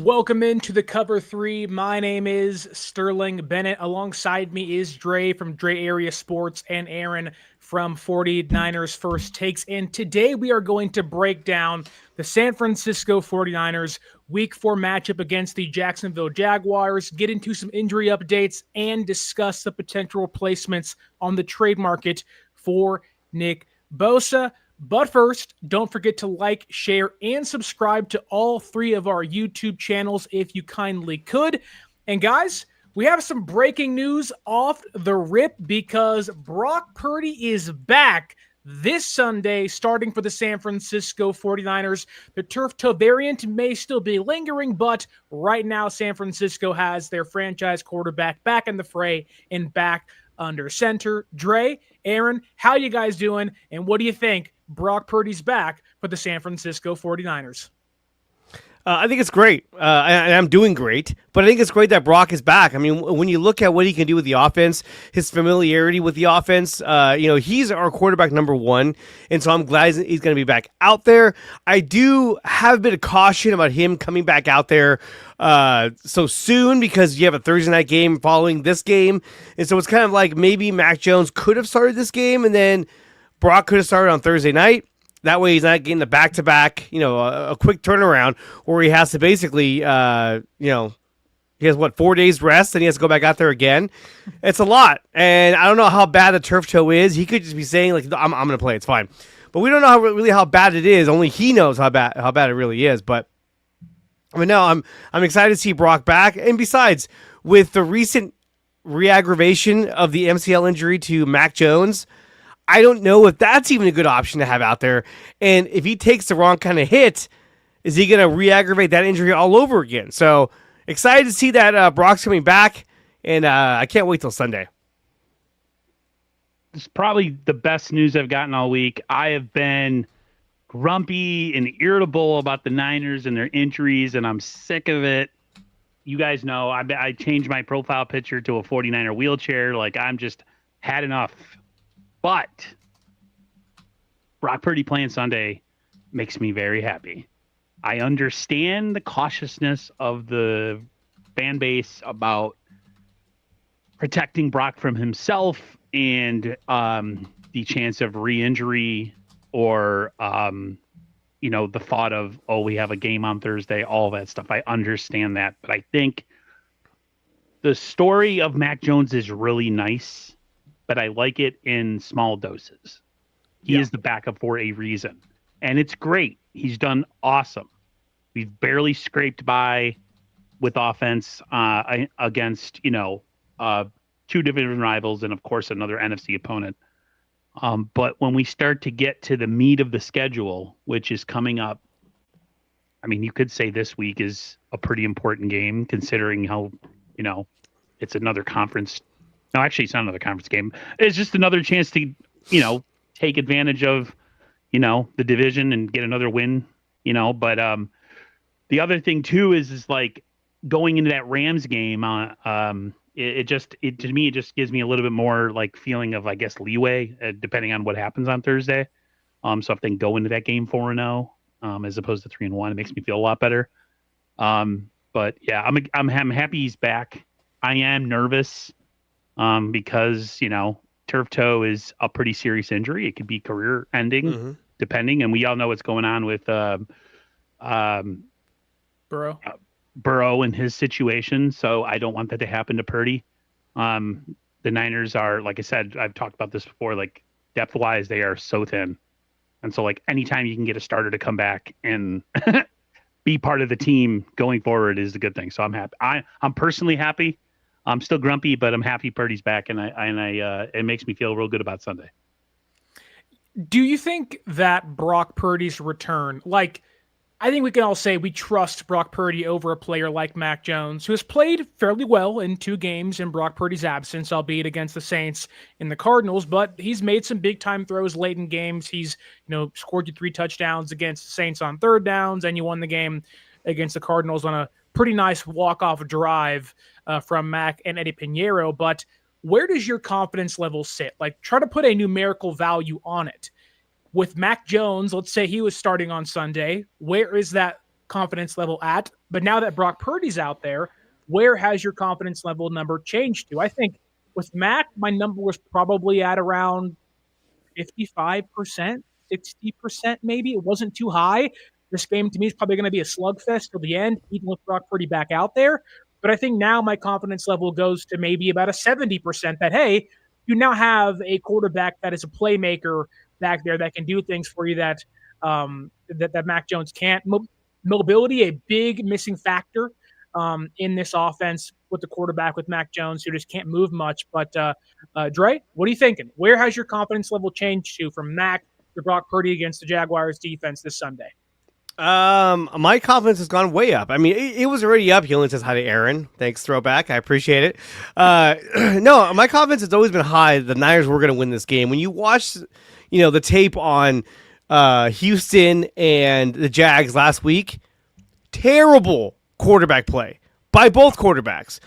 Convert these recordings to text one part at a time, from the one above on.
Welcome into the Cover 3. My name is Sterling Bennett. Alongside me is Dre from Dre Area Sports and Aaron from 49ers First Takes. And today we are going to break down the San Francisco 49ers Week 4 matchup against the Jacksonville Jaguars, get into some injury updates, and discuss the potential replacements on the trade market for Nick Bosa. But first, don't forget to like, share, and subscribe to all three of our YouTube channels if you kindly could. And guys, we have some breaking news off the rip because Brock Purdy is back this Sunday, starting for the San Francisco 49ers. The turf toe variant may still be lingering, but right now San Francisco has their franchise quarterback back in the fray and back under center. Dre, Aaron, how you guys doing? And what do you think? Brock Purdy's back for the San Francisco 49ers. I think it's great. I'm doing great, but I think it's great that Brock is back. I mean, when you look at what he can do with the offense, his familiarity with the offense, he's our quarterback number one, and so I'm glad he's going to be back out there. I do have a bit of caution about him coming back out there so soon because you have a Thursday night game following this game, and so it's kind of like maybe Mac Jones could have started this game, and then Brock could have started on Thursday night. That way he's not getting the back-to-back, a quick turnaround where he has to basically, he has, 4 days rest, and he has to go back out there again. It's a lot, and I don't know how bad the turf toe is. He could just be saying, I'm going to play, it's fine. But we don't know really how bad it is. Only he knows how bad it really is. But I mean, no, I'm excited to see Brock back. And besides, with the recent re-aggravation of the MCL injury to Mac Jones, I don't know if that's even a good option to have out there. And if he takes the wrong kind of hit, is he going to re-aggravate that injury all over again? So excited to see that Brock's coming back, and I can't wait till Sunday. It's probably the best news I've gotten all week. I have been grumpy and irritable about the Niners and their injuries, and I'm sick of it. You guys know I changed my profile picture to a 49er wheelchair. I'm just had enough. But Brock Purdy playing Sunday makes me very happy. I understand the cautiousness of the fan base about protecting Brock from himself and the chance of re-injury or, the thought of, we have a game on Thursday, all that stuff. I understand that. But I think the story of Mac Jones is really nice, but I like it in small doses. He is the backup for a reason. And it's great. He's done awesome. We've barely scraped by with offense against, two division rivals and, of course, another NFC opponent. But when we start to get to the meat of the schedule, which is coming up, I mean, you could say this week is a pretty important game considering how, it's another conference. No, actually, it's not another conference game. It's just another chance to, take advantage of, the division and get another win, But the other thing, too, is going into that Rams game, to me, it just gives me a little bit more feeling of, I guess, leeway, depending on what happens on Thursday. So if they can go into that game 4-0, as opposed to 3-1, it makes me feel a lot better. But yeah, I'm happy he's back. I am nervous. Because, turf toe is a pretty serious injury. It could be career ending, depending. And we all know what's going on with Burrow and his situation. So I don't want that to happen to Purdy. The Niners are, like I said, I've talked about this before, depth-wise, they are so thin. And so, anytime you can get a starter to come back and be part of the team going forward is a good thing. So I'm happy. I'm personally happy. I'm still grumpy, but I'm happy Purdy's back, and it makes me feel real good about Sunday. Do you think that Brock Purdy's return, I think we can all say we trust Brock Purdy over a player like Mac Jones, who has played fairly well in 2 games in Brock Purdy's absence, albeit against the Saints and the Cardinals, but he's made some big-time throws late in games. He's, scored you 3 touchdowns against the Saints on 3rd downs, and you won the game against the Cardinals on a pretty nice walk-off drive from Mac and Eddie Pinheiro. But where does your confidence level sit? Try to put a numerical value on it. With Mac Jones, let's say he was starting on Sunday, where is that confidence level at? But now that Brock Purdy's out there, where has your confidence level number changed to? I think with Mac, my number was probably at around 55%, 60% maybe. It wasn't too high. This game to me is probably going to be a slugfest till the end, even with Brock Purdy back out there. But I think now my confidence level goes to maybe about a 70% that, hey, you now have a quarterback that is a playmaker back there that can do things for you that that Mac Jones can't. Mobility, a big missing factor in this offense with the quarterback with Mac Jones, who just can't move much. But Dre, what are you thinking? Where has your confidence level changed to from Mac to Brock Purdy against the Jaguars defense this Sunday? My confidence has gone way up. I mean, it was already up. He only says hi to Aaron. Thanks, throwback. I appreciate it. No, my confidence has always been high. The Niners were going to win this game. When you watch, the tape on Houston and the Jags last week, terrible quarterback play by both quarterbacks.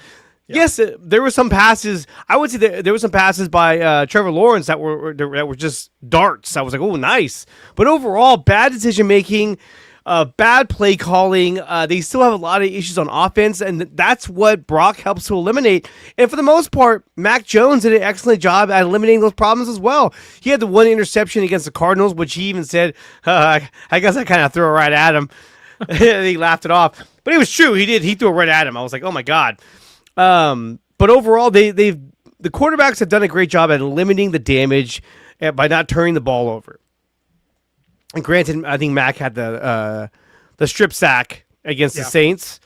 Yeah. Yes, there were some passes. I would say there were some passes by Trevor Lawrence that were just darts. I was like, oh, nice. But overall, bad decision making. Bad play calling. They still have a lot of issues on offense, and that's what Brock helps to eliminate. And for the most part, Mac Jones did an excellent job at eliminating those problems as well. He had the one interception against the Cardinals, which he even said, I guess I kind of threw it right at him. He laughed it off. But it was true. He did. He threw it right at him. I was like, oh, my God. But overall, the quarterbacks have done a great job at limiting the damage by not turning the ball over. And granted, I think Mac had the strip sack against the Saints,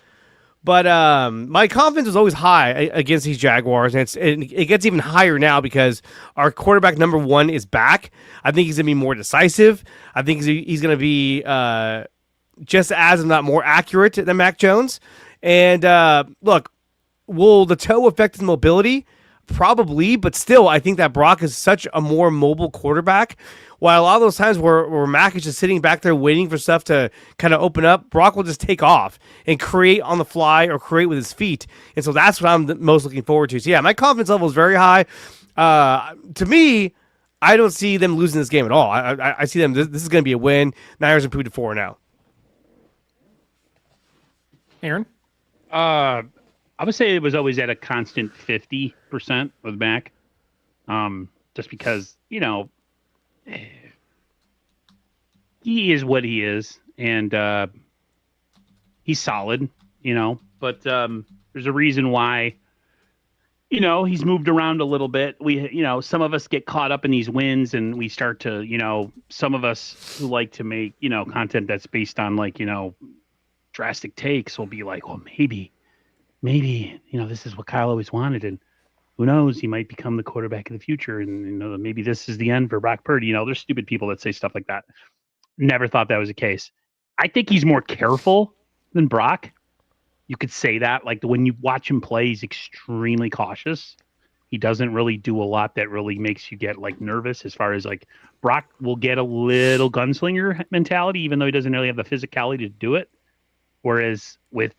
but my confidence was always high against these Jaguars, and it gets even higher now because our quarterback number one is back. I think he's going to be more decisive. I think he's going to be just as, if not more, accurate than Mac Jones. And look, will the toe affect his mobility? Probably, but still, I think that Brock is such a more mobile quarterback. While a lot of those times where Mac is just sitting back there waiting for stuff to kind of open up, Brock will just take off and create on the fly or create with his feet. And so that's what I'm most looking forward to. So yeah, my confidence level is very high. To me, I don't see them losing this game at all. I see them. This is going to be a win. Niners improved to 4-0. Aaron? I would say it was always at a constant 50% with Mac. Just because, he is what he is, and he's solid, but there's a reason why, he's moved around a little bit. Some of us get caught up in these wins, and we start to, some of us who like to make, content that's based on drastic takes will be like, well, maybe, this is what Kyle always wanted, and who knows, he might become the quarterback of the future, and maybe this is the end for Brock Purdy. There's stupid people that say stuff like that. Never thought that was the case. I think he's more careful than Brock. You could say that. Like, when you watch him play, he's extremely cautious. He doesn't really do a lot that really makes you get nervous. As far as Brock will get a little gunslinger mentality, even though he doesn't really have the physicality to do it. Whereas with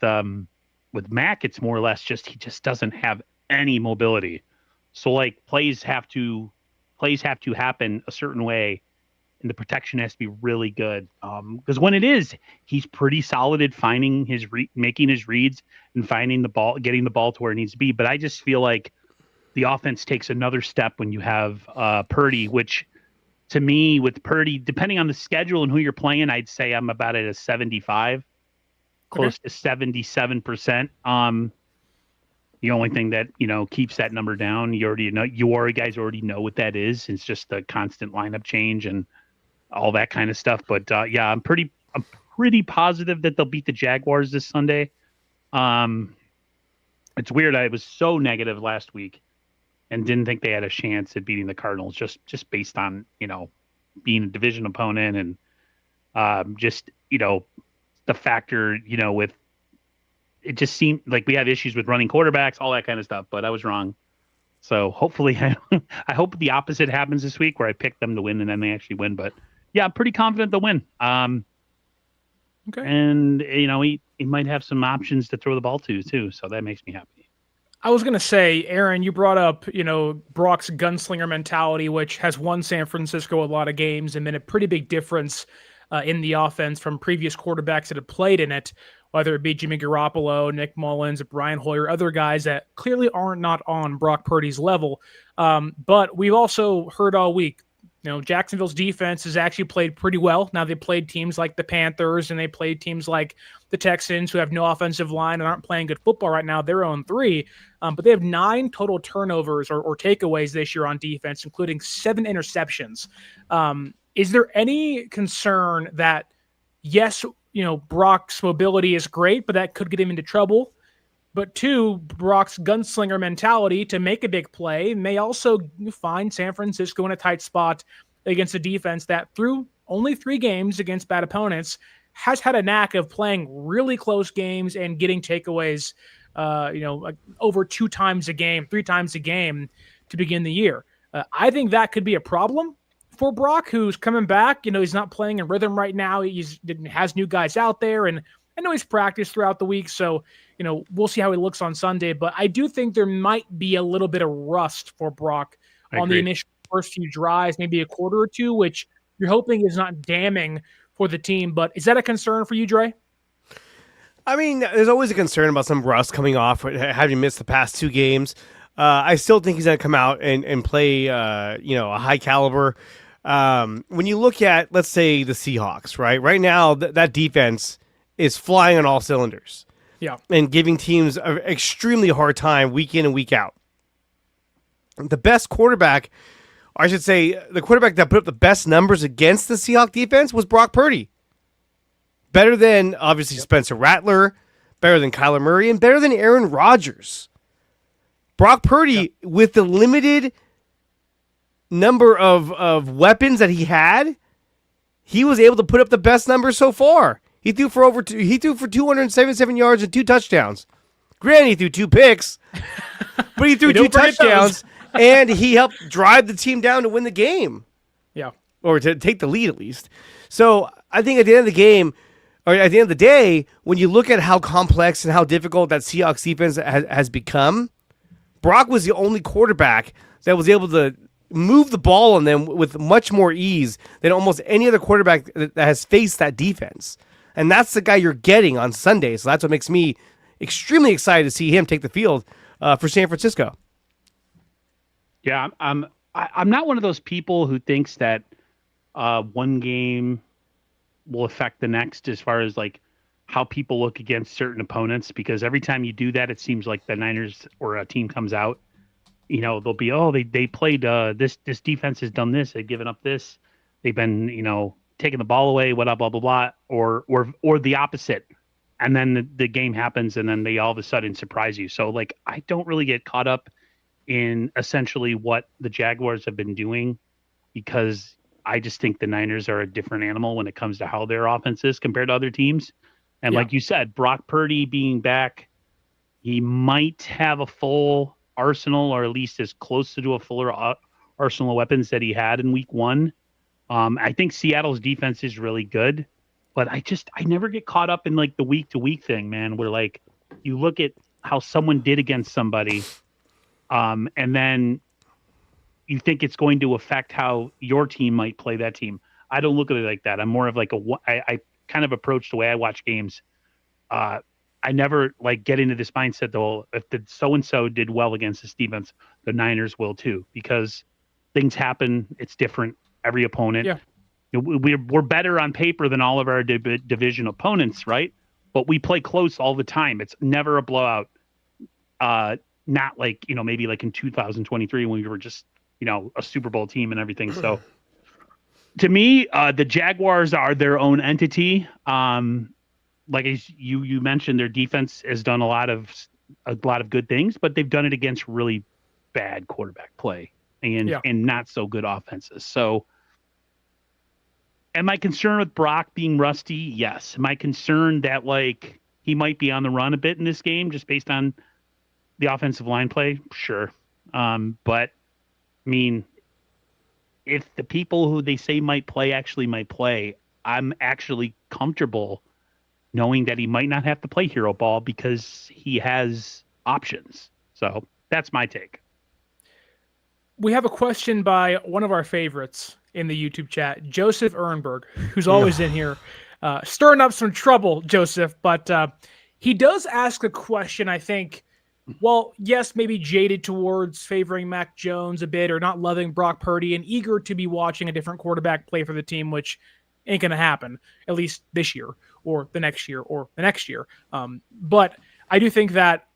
Mac, it's more or less he just doesn't have any mobility. So plays have to happen a certain way, and the protection has to be really good. Because when it is, he's pretty solid at finding making his reads and finding the ball, getting the ball to where it needs to be. But I just feel like the offense takes another step when you have Purdy, which to me, with Purdy, depending on the schedule and who you're playing, I'd say I'm about at a 75, close to 77%. The only thing that, keeps that number down, you guys already know what that is. It's just the constant lineup change and all that kind of stuff. But yeah, I'm pretty positive that they'll beat the Jaguars this Sunday. It's weird. I was so negative last week and didn't think they had a chance at beating the Cardinals just based on, being a division opponent and just, the factor, with, it just seemed like we have issues with running quarterbacks, all that kind of stuff, but I was wrong. So hopefully I hope the opposite happens this week where I pick them to win and then they actually win. But yeah, I'm pretty confident they'll win. Okay. And he might have some options to throw the ball to too. So that makes me happy. I was going to say, Aaron, you brought up, Brock's gunslinger mentality, which has won San Francisco a lot of games and been a pretty big difference in the offense from previous quarterbacks that have played in it, whether it be Jimmy Garoppolo, Nick Mullins, Brian Hoyer, other guys that clearly aren't not on Brock Purdy's level. But we've also heard all week, Jacksonville's defense has actually played pretty well. Now they played teams like the Panthers and they played teams like the Texans who have no offensive line and aren't playing good football right now. They're on 3, but they have 9 total turnovers or takeaways this year on defense, including 7 interceptions. Is there any concern that, yes, Brock's mobility is great, but that could get him into trouble? But 2, Brock's gunslinger mentality to make a big play may also find San Francisco in a tight spot against a defense that through only 3 games against bad opponents has had a knack of playing really close games and getting takeaways, over 2 times a game, 3 times a game to begin the year. I think that could be a problem for Brock, who's coming back. He's not playing in rhythm right now. He has new guys out there, and I know he's practiced throughout the week, so we'll see how he looks on Sunday. But I do think there might be a little bit of rust for Brock on the initial first few drives, maybe a quarter or 2, which you're hoping is not damning for the team. But is that a concern for you, Dre? I mean, there's always a concern about some rust coming off, having missed the past 2 games. I still think he's going to come out and play, a high caliber. When you look at, let's say, the Seahawks, right? Right now, that defense is flying on all cylinders. Yeah. And giving teams an extremely hard time week in and week out. The best quarterback, or I should say, the quarterback that put up the best numbers against the Seahawks defense was Brock Purdy. Better than, obviously, Spencer Rattler, better than Kyler Murray, and better than Aaron Rodgers. Brock Purdy, with the limited number of weapons that he had, he was able to put up the best numbers so far. He threw for 277 yards and 2 touchdowns. Granted, he threw 2 picks, but he threw 2 touchdowns, and he helped drive the team down to win the game. Yeah. Or to take the lead, at least. So I think at the end of the game, or at the end of the day, when you look at how complex and how difficult that Seahawks defense has become, Brock was the only quarterback that was able to move the ball on them with much more ease than almost any other quarterback that has faced that defense. And that's the guy you're getting on Sunday. So that's what makes me extremely excited to see him take the field for San Francisco. Yeah, I'm not one of those people who thinks that one game will affect the next as far as like how people look against certain opponents, because every time you do that, it seems like the Niners or a team comes out, they'll be, they played this defense has done this, they've given up this, they've been, taking the ball away, blah, blah, blah, blah, or the opposite. And then the game happens and then they all of a sudden surprise you. So like, I don't really get caught up in essentially what the Jaguars have been doing, because I just think the Niners are a different animal when it comes to how their offense is compared to other teams. And like you said, Brock Purdy being back, he might have a full arsenal, or at least as close to a fuller arsenal of weapons that he had in week 1. I think Seattle's defense is really good, but I never get caught up in like the week to week thing, man, where like you look at how someone did against somebody, and then you think it's going to affect how your team might play that team. I don't look at it like that. I'm more of like I kind of approach the way I watch games. I never like get into this mindset though, if the so-and-so did well against this defense, the Niners will too, because things happen. It's different. Every opponent. Yeah. We're better on paper than all of our division opponents, right? But we play close all the time. It's never a blowout. Not like, maybe like in 2023 when we were just, a Super Bowl team and everything. So to me, the Jaguars are their own entity. Like as you mentioned, their defense has done a lot of good things, but they've done it against really bad quarterback play and not so good offenses. So am I concerned with Brock being rusty? Yes. Am I concerned that like he might be on the run a bit in this game just based on the offensive line play? Sure. But I mean, if the people who they say might play actually might play, I'm actually comfortable knowing that he might not have to play hero ball because he has options. So that's my take. We have a question by one of our favorites in the YouTube chat. Joseph Ehrenberg, who's always in here, stirring up some trouble, Joseph. But he does ask a question, I think, well, yes, maybe jaded towards favoring Mac Jones a bit or not loving Brock Purdy and eager to be watching a different quarterback play for the team, which ain't going to happen, at least this year or the next year or the next year. But I do think that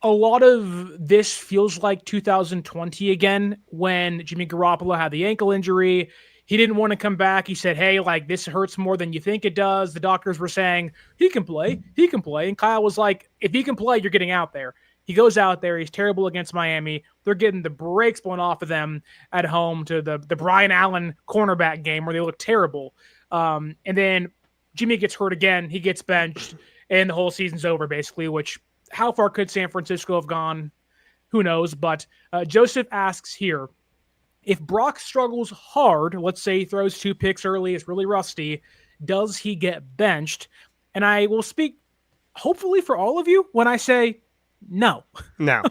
a lot of this feels like 2020 again, when Jimmy Garoppolo had the ankle injury. He didn't want to come back. He said, hey, like, this hurts more than you think it does. The doctors were saying, he can play. And Kyle was like, if he can play, you're getting out there. He goes out there. He's terrible against Miami. They're getting the brakes blown off of them at home to the Brian Allen cornerback game where they look terrible. And then Jimmy gets hurt again. He gets benched, and the whole season's over, basically, which how far could San Francisco have gone? Who knows? But Joseph asks here, if Brock struggles hard, let's say he throws 2 picks early, it's really rusty, does he get benched? And I will speak hopefully for all of you when I say no. No,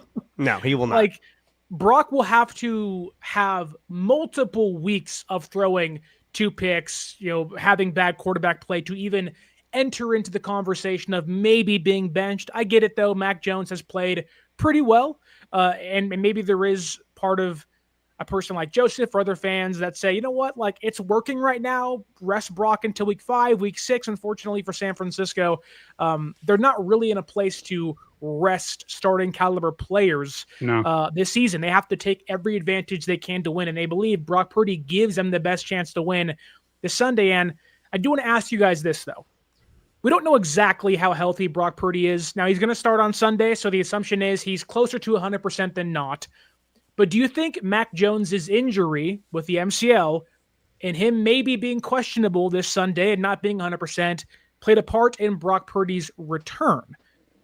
he will not. Like, Brock will have to have multiple weeks of throwing 2 picks, having bad quarterback play to even enter into the conversation of maybe being benched. I get it, though. Mac Jones has played pretty well, and maybe there is part of a person like Joseph or other fans that say, you know what, like, it's working right now. Rest Brock until week 5, week 6. Unfortunately for San Francisco, they're not really in a place to rest starting caliber players this season. They have to take every advantage they can to win, and they believe Brock Purdy gives them the best chance to win this Sunday. And I do want to ask you guys this, though. We don't know exactly how healthy Brock Purdy is. Now, he's going to start on Sunday, so the assumption is he's closer to 100% than not. But do you think Mac Jones's injury with the MCL and him maybe being questionable this Sunday and not being 100% played a part in Brock Purdy's return?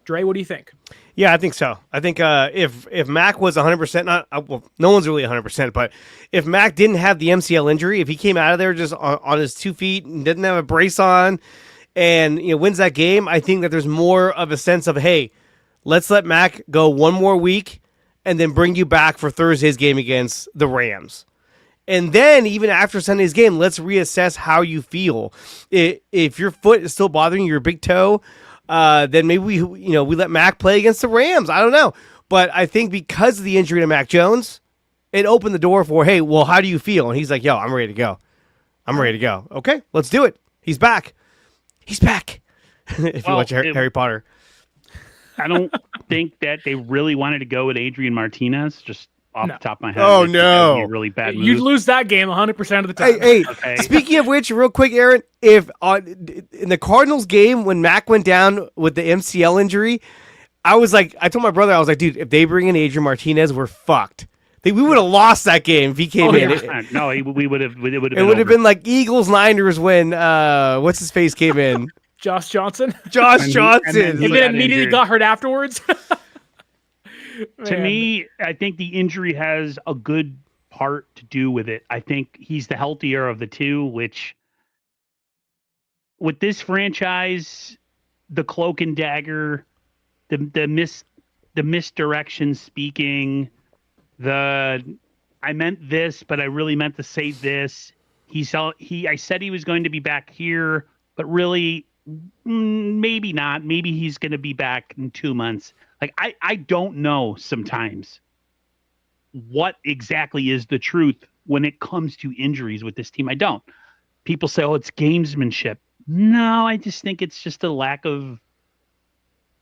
Dre, what do you think? Yeah, I think so. I think if Mac was 100%, no one's really 100%, but if Mac didn't have the MCL injury, if he came out of there just on his 2 feet and didn't have a brace on and wins that game, I think that there's more of a sense of, hey, let's let Mac go one more week and then bring you back for Thursday's game against the Rams. And then even after Sunday's game, let's reassess how you feel. If your foot is still bothering you, your big toe, then maybe we let Mac play against the Rams. I don't know. But I think because of the injury to Mac Jones, it opened the door for, hey, well, how do you feel? And he's like, yo, I'm ready to go. Okay, let's do it. He's back. If you watch Harry Potter. I don't think that they really wanted to go with Adrian Martinez, just off the top of my head. Oh, no. Really bad move. You'd lose that game 100% of the time. Hey, okay. Speaking of which, real quick, Aaron, if in the Cardinals game when Mac went down with the MCL injury, I told my brother, I was like, dude, if they bring in Adrian Martinez, we're fucked. We would have lost that game if he came in. We would have. It would have been like Eagles-Niners when what's his face came in. Josh Johnson. And then immediately got hurt afterwards. To me, I think the injury has a good part to do with it. I think he's the healthier of the two, which with this franchise, the cloak and dagger, the misdirection speaking, I meant this, but I really meant to say this. I said he was going to be back here, but really maybe not. Maybe he's going to be back in 2 months. Like, I don't know sometimes what exactly is the truth when it comes to injuries with this team. I don't. People say, oh, it's gamesmanship. No, I just think it's just a lack of,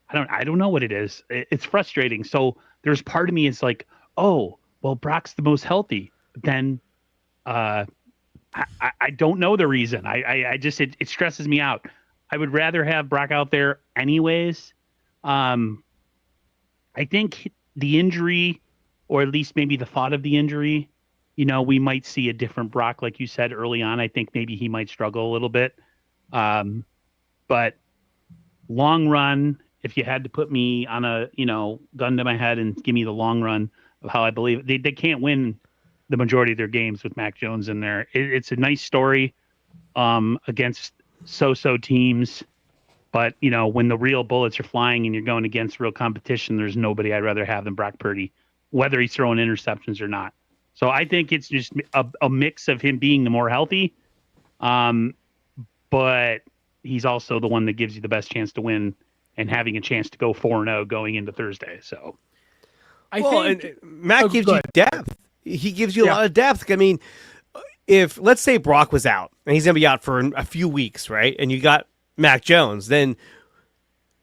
I don't know what it is. It's frustrating. So there's part of me is like, oh, well, Brock's the most healthy. But then I don't know the reason. I just, it stresses me out. I would rather have Brock out there anyways. I think the injury, or at least maybe the thought of the injury, we might see a different Brock, like you said early on. I think maybe he might struggle a little bit. But long run, if you had to put me on a, gun to my head and give me the long run of how I believe they can't win the majority of their games with Mac Jones in there. It's a nice story against so-so teams. But, when the real bullets are flying and you're going against real competition, there's nobody I'd rather have than Brock Purdy, whether he's throwing interceptions or not. So I think it's just a mix of him being the more healthy, but he's also the one that gives you the best chance to win and having a chance to go 4-0 going into Thursday. So I think and Matt gives you depth. He gives you a lot of depth. I mean, if let's say Brock was out and he's going to be out for a few weeks, right? And you got Mac Jones, then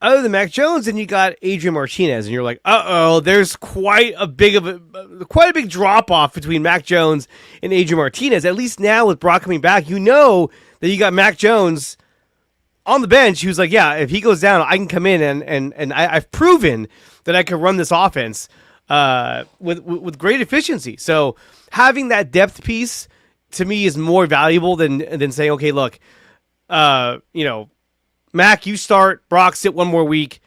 other than Mac Jones, then you got Adrian Martinez, and you're like, there's quite a big drop off between Mac Jones and Adrian Martinez. At least now with Brock coming back, you know that you got Mac Jones on the bench who's like, yeah, if he goes down, I can come in and I've proven that I can run this offense with great efficiency. So having that depth piece to me is more valuable than saying, okay, look, Mac, you start. Brock, sit one more week.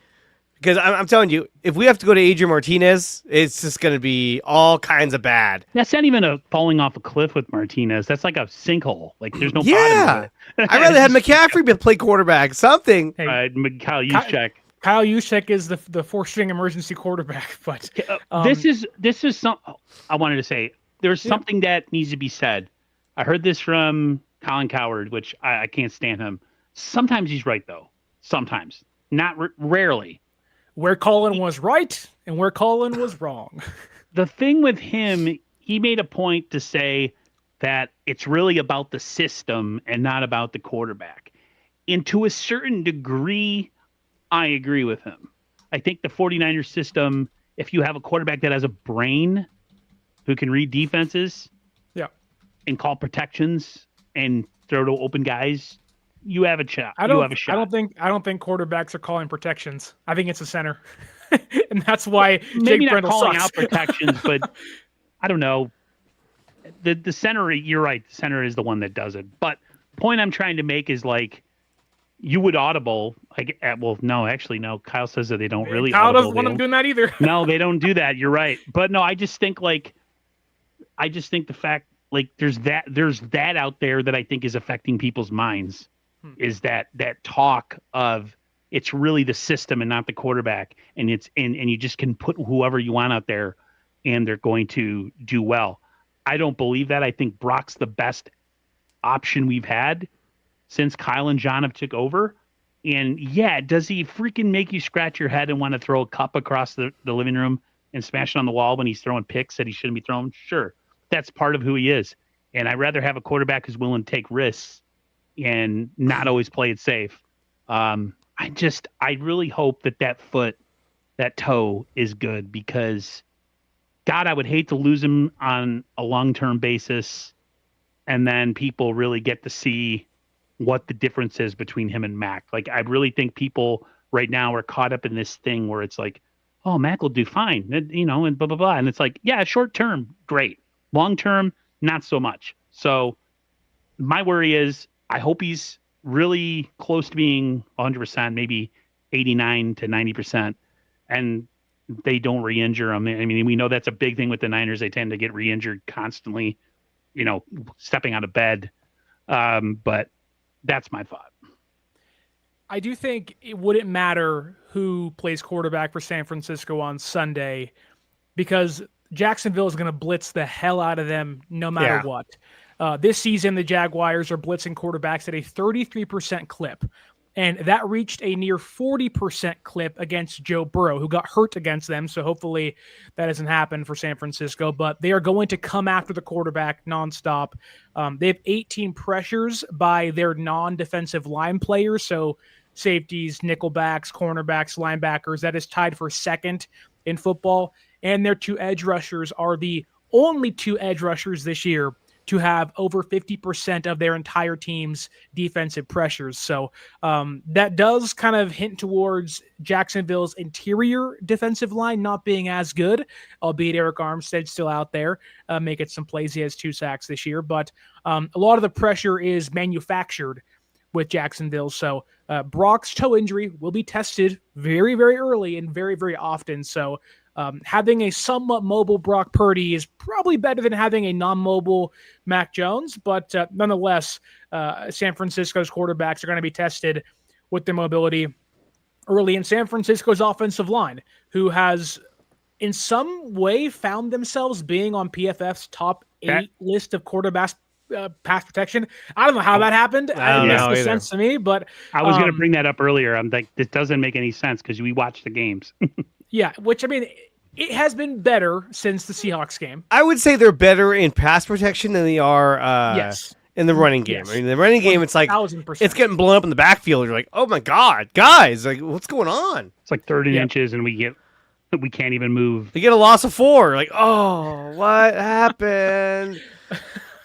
Because I'm telling you, if we have to go to Adrian Martinez, it's just going to be all kinds of bad. That's not even a falling off a cliff with Martinez. That's like a sinkhole. Like there's no bottom to it. I'd rather have McCaffrey play quarterback. Something. Hey, Kyle Juszczyk. Kyle Juszczyk is the four-string emergency quarterback. But this is some. I wanted to say there's something that needs to be said. I heard this from Colin Cowherd, which I can't stand him. Sometimes he's right, though. Sometimes. Not rarely. Where Colin was right and where Colin was wrong. The thing with him, he made a point to say that it's really about the system and not about the quarterback. And to a certain degree, I agree with him. I think the 49ers system, if you have a quarterback that has a brain who can read defenses and call protections and throw to open guys, you have a shot. I don't think quarterbacks are calling protections. I think it's a center, and that's why maybe Jake not Brendel calling sucks. out protections, but I don't know. The center, you're right. The center is the one that does it. But point I'm trying to make is like you would audible. Like, no. Kyle says that they don't really. Kyle audible. doesn't want them doing that either. No, they don't do that. You're right. But no, I just think the fact like there's that out there that I think is affecting people's minds. Is that talk of it's really the system and not the quarterback, and you just can put whoever you want out there and they're going to do well. I don't believe that. I think Brock's the best option we've had since Kyle and John have took over. And does he freaking make you scratch your head and want to throw a cup across the living room and smash it on the wall when he's throwing picks that he shouldn't be throwing? Sure. That's part of who he is. And I'd rather have a quarterback who's willing to take risks and not always play it safe. I really hope that toe is good because God, I would hate to lose him on a long-term basis. And then people really get to see what the difference is between him and Mac. Like, I really think people right now are caught up in this thing where it's like, oh, Mac will do fine, and blah, blah, blah. And it's like, yeah, short-term, great. Long-term, not so much. So my worry is, I hope he's really close to being 100%, maybe 89 to 90%, and they don't re-injure him. I mean, we know that's a big thing with the Niners. They tend to get re-injured constantly, stepping out of bed. But that's my thought. I do think it wouldn't matter who plays quarterback for San Francisco on Sunday because Jacksonville is going to blitz the hell out of them no matter what. This season, the Jaguars are blitzing quarterbacks at a 33% clip, and that reached a near 40% clip against Joe Burrow, who got hurt against them, so hopefully that doesn't happen for San Francisco, but they are going to come after the quarterback nonstop. They have 18 pressures by their non-defensive line players, so safeties, nickelbacks, cornerbacks, linebackers. That is tied for second in football, and their two edge rushers are the only two edge rushers this year to have over 50% of their entire team's defensive pressures. So that does kind of hint towards Jacksonville's interior defensive line not being as good, albeit Eric Armstead's still out there making some plays. He has 2 sacks this year, but a lot of the pressure is manufactured with Jacksonville. So Brock's toe injury will be tested very, very early and very, very often. So having a somewhat mobile Brock Purdy is probably better than having a non-mobile Mac Jones, but nonetheless, San Francisco's quarterbacks are going to be tested with their mobility early in San Francisco's offensive line, who has in some way found themselves being on PFF's top 8 list of quarterbacks pass protection. I don't know how that happened. It makes no sense to me, but I was going to bring that up earlier. I'm like, this doesn't make any sense because we watched the games. Yeah, which I mean, it has been better since the Seahawks game. I would say they're better in pass protection than they are in the running game. Yes. I mean, the running game, it's like 1,000%. it's getting blown up in the backfield. You're like, oh my god, guys, like what's going on? It's like 30 inches, and we can't even move. They get a loss of 4. Like, oh, what happened?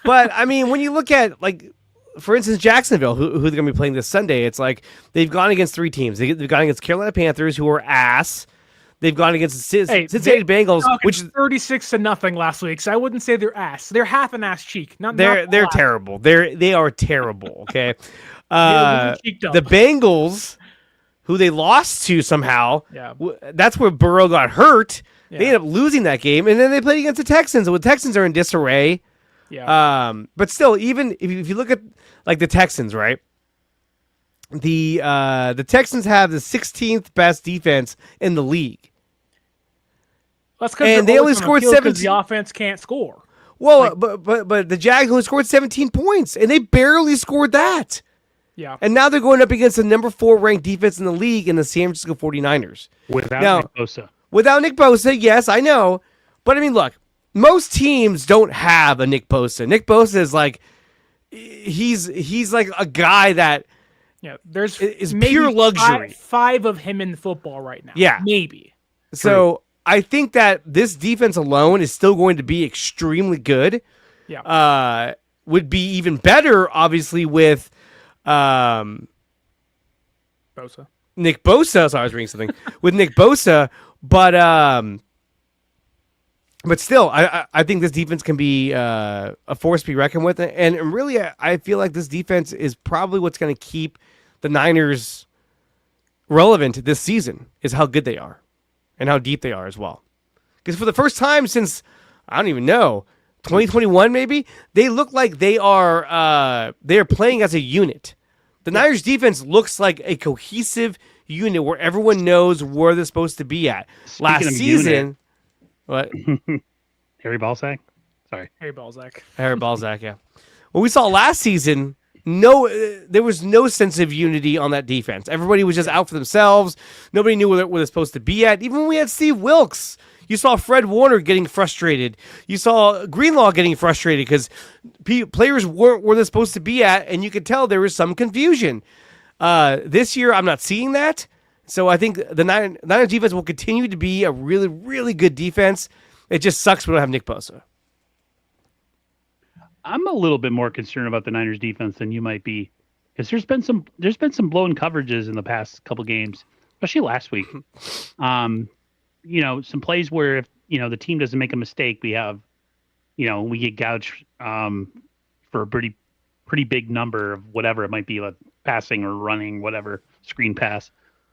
But I mean, when you look at, like, for instance, Jacksonville, who they're going to be playing this Sunday, it's like they've gone against 3 teams. They've gone against Carolina Panthers, who are ass. They've gone against the Cincinnati Bengals, which is 36-0 last week. So I wouldn't say they're ass. They're half an ass cheek. They're terrible. They are terrible. Okay, the Bengals, who they lost to somehow. Yeah. That's where Burrow got hurt. Yeah. They ended up losing that game, and then they played against the Texans. And the Texans are in disarray. Yeah. But still, even if you look at like the Texans, right? The Texans have the 16th best defense in the league. That's because they only scored 17. The offense can't score. Well, but the Jags only scored 17 points, and they barely scored that. Yeah. And now they're going up against the number 4 ranked defense in the league in the San Francisco 49ers. Without Nick Bosa. Without Nick Bosa, yes, I know. But I mean, look, most teams don't have a Nick Bosa. Nick Bosa is like, he's like a guy that there's is pure luxury. 5 of him in football right now. Yeah. Maybe. So I think that this defense alone is still going to be extremely good. Yeah. Would be even better, obviously, with Bosa. Nick Bosa. Sorry, I was reading something. With Nick Bosa, but still, I think this defense can be a force to be reckoned with. And really, I feel like this defense is probably what's going to keep the Niners relevant this season, is how good they are and how deep they are as well. Because for the first time since, I don't even know, 2021 maybe, they look like they are playing as a unit. The Niners defense looks like a cohesive unit where everyone knows where they're supposed to be at. Last season... What? Harry Balzac? Sorry. Harry Balzac, yeah. What we saw last season, there was no sense of unity on that defense. Everybody was just out for themselves. Nobody knew where they're supposed to be at. Even when we had Steve Wilkes, you saw Fred Warner getting frustrated. You saw Greenlaw getting frustrated because players weren't where they're supposed to be at, and you could tell there was some confusion. This year, I'm not seeing that. So I think the Niners defense will continue to be a really, really good defense. It just sucks we don't have Nick Bosa. I'm a little bit more concerned about the Niners defense than you might be, because there's been some blown coverages in the past couple games, especially last week. Some plays where if the team doesn't make a mistake, we get gouged for a pretty big number of whatever it might be, like passing or running, whatever, screen pass.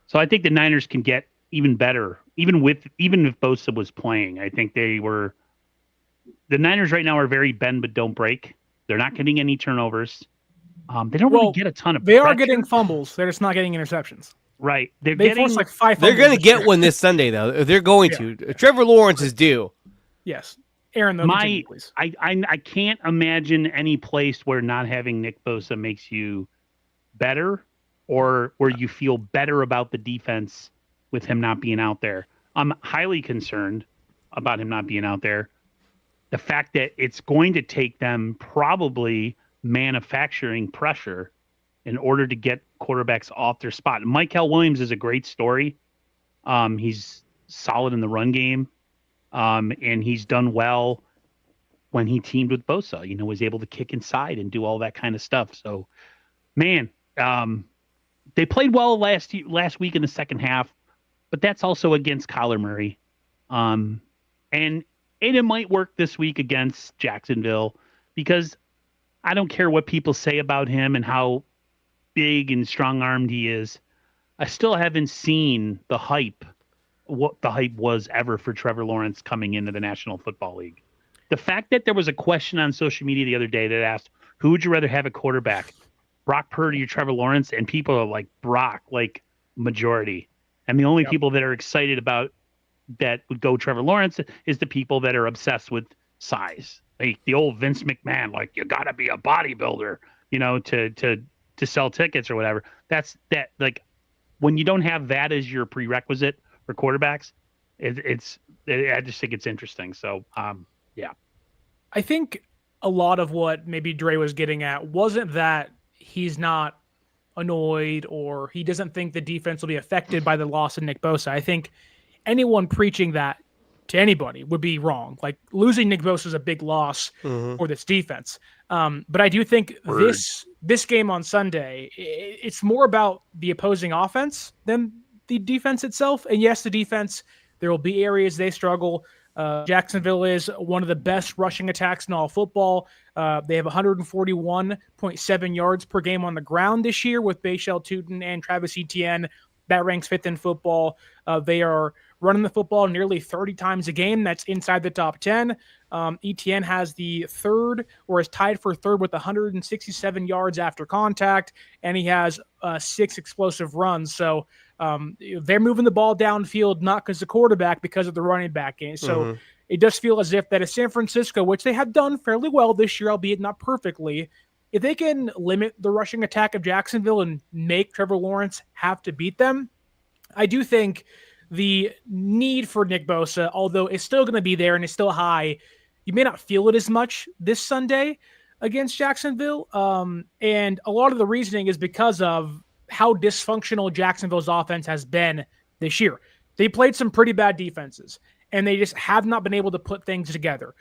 So I think the Niners can get even better, even if Bosa was playing. I think the Niners right now are very bend but don't break. They're not getting any turnovers. They don't really get a ton of. They are getting fumbles. They're just not getting interceptions. Right. They force like 5 fumbles. They're going to get one this Sunday, though. They're going to. Trevor Lawrence is due. Yes. Aaron, though, continue, please. I can't imagine any place where not having Nick Bosa makes you better, or where you feel better about the defense with him not being out there. I'm highly concerned about him not being out there. The fact that it's going to take them probably manufacturing pressure in order to get quarterbacks off their spot. Mykal Williams is a great story. He's solid in the run game, and he's done well when he teamed with Bosa. Was able to kick inside and do all that kind of stuff. So, man, they played well last week in the second half, but that's also against Kyler Murray. And it might work this week against Jacksonville, because I don't care what people say about him and how big and strong-armed he is. I still haven't seen what the hype was ever for Trevor Lawrence coming into the National Football League. The fact that there was a question on social media the other day that asked, who would you rather have at quarterback, Brock Purdy or Trevor Lawrence? And people are like, Brock, like majority. And the only people that are excited about that would go Trevor Lawrence is the people that are obsessed with size. Like the old Vince McMahon, like you got to be a bodybuilder, to sell tickets or whatever. That's that. Like when you don't have that as your prerequisite for quarterbacks, I just think it's interesting. So, yeah. I think a lot of what maybe Dre was getting at wasn't that he's not annoyed or he doesn't think the defense will be affected by the loss of Nick Bosa. I think anyone preaching that to anybody would be wrong. Like losing Nick Bosa is a big loss for this defense. But I do think this game on Sunday, it's more about the opposing offense than the defense itself. And yes, the defense, there will be areas they struggle. Jacksonville is one of the best rushing attacks in all football. They have 141.7 yards per game on the ground this year with Bashal Tutin and Travis Etienne. That ranks fifth in football. They are running the football nearly 30 times a game. That's inside the top 10. Etienne has the third, or is tied for third with 167 yards after contact, and he has 6 explosive runs. So they're moving the ball downfield, not because the quarterback, because of the running back game. So it does feel as if that is San Francisco, which they have done fairly well this year, albeit not perfectly. If they can limit the rushing attack of Jacksonville and make Trevor Lawrence have to beat them, I do think the need for Nick Bosa, although it's still going to be there and it's still high, you may not feel it as much this Sunday against Jacksonville. And a lot of the reasoning is because of how dysfunctional Jacksonville's offense has been this year. They played some pretty bad defenses, and they just have not been able to put things together.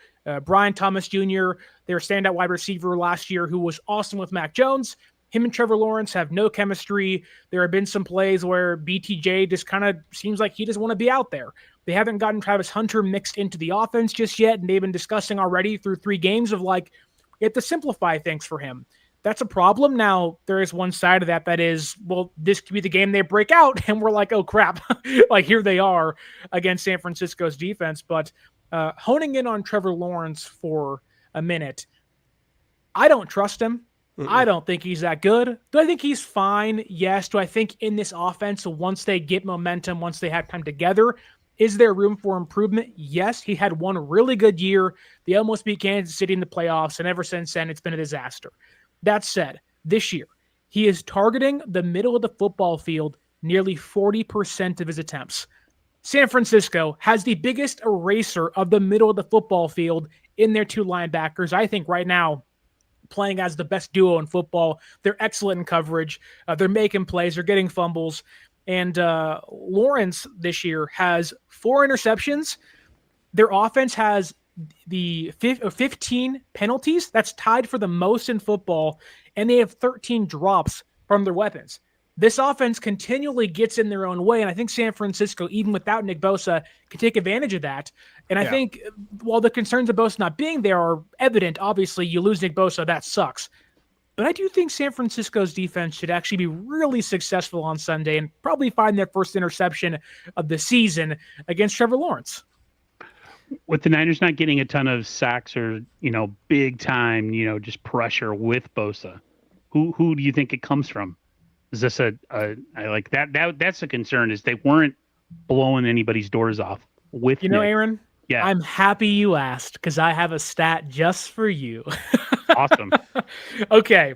Brian Thomas Jr., their standout wide receiver last year, who was awesome with Mac Jones, him and Trevor Lawrence have no chemistry. There have been some plays where BTJ just kind of seems like he doesn't want to be out there. They haven't gotten Travis Hunter mixed into the offense just yet, and they've been discussing already through 3 games of like, you have to simplify things for him. That's a problem. Now, there is one side of that is, well, this could be the game they break out, and we're like, oh, crap. Like, here they are against San Francisco's defense. But honing in on Trevor Lawrence for a minute, I don't trust him. I don't think he's that good. Do I think he's fine? Yes. Do I think in this offense, once they get momentum, once they have time together, is there room for improvement? Yes. He had one really good year. They almost beat Kansas City in the playoffs, and ever since then, it's been a disaster. That said, this year, he is targeting the middle of the football field nearly 40% of his attempts. San Francisco has the biggest eraser of the middle of the football field in their 2 linebackers. I think right now, playing as the best duo in football. They're excellent in coverage. They're making plays. They're getting fumbles. And Lawrence this year has 4 interceptions. Their offense has the 15 penalties. That's tied for the most in football. And they have 13 drops from their weapons. This offense continually gets in their own way, and I think San Francisco, even without Nick Bosa, can take advantage of that. And I think while the concerns of Bosa not being there are evident, obviously you lose Nick Bosa, that sucks. But I do think San Francisco's defense should actually be really successful on Sunday and probably find their first interception of the season against Trevor Lawrence. With the Niners not getting a ton of sacks or, big time, just pressure with Bosa, who do you think it comes from? Is this I like that's a concern, is they weren't blowing anybody's doors off with Nick. Aaron? Yeah. I'm happy you asked because I have a stat just for you. Awesome. Okay.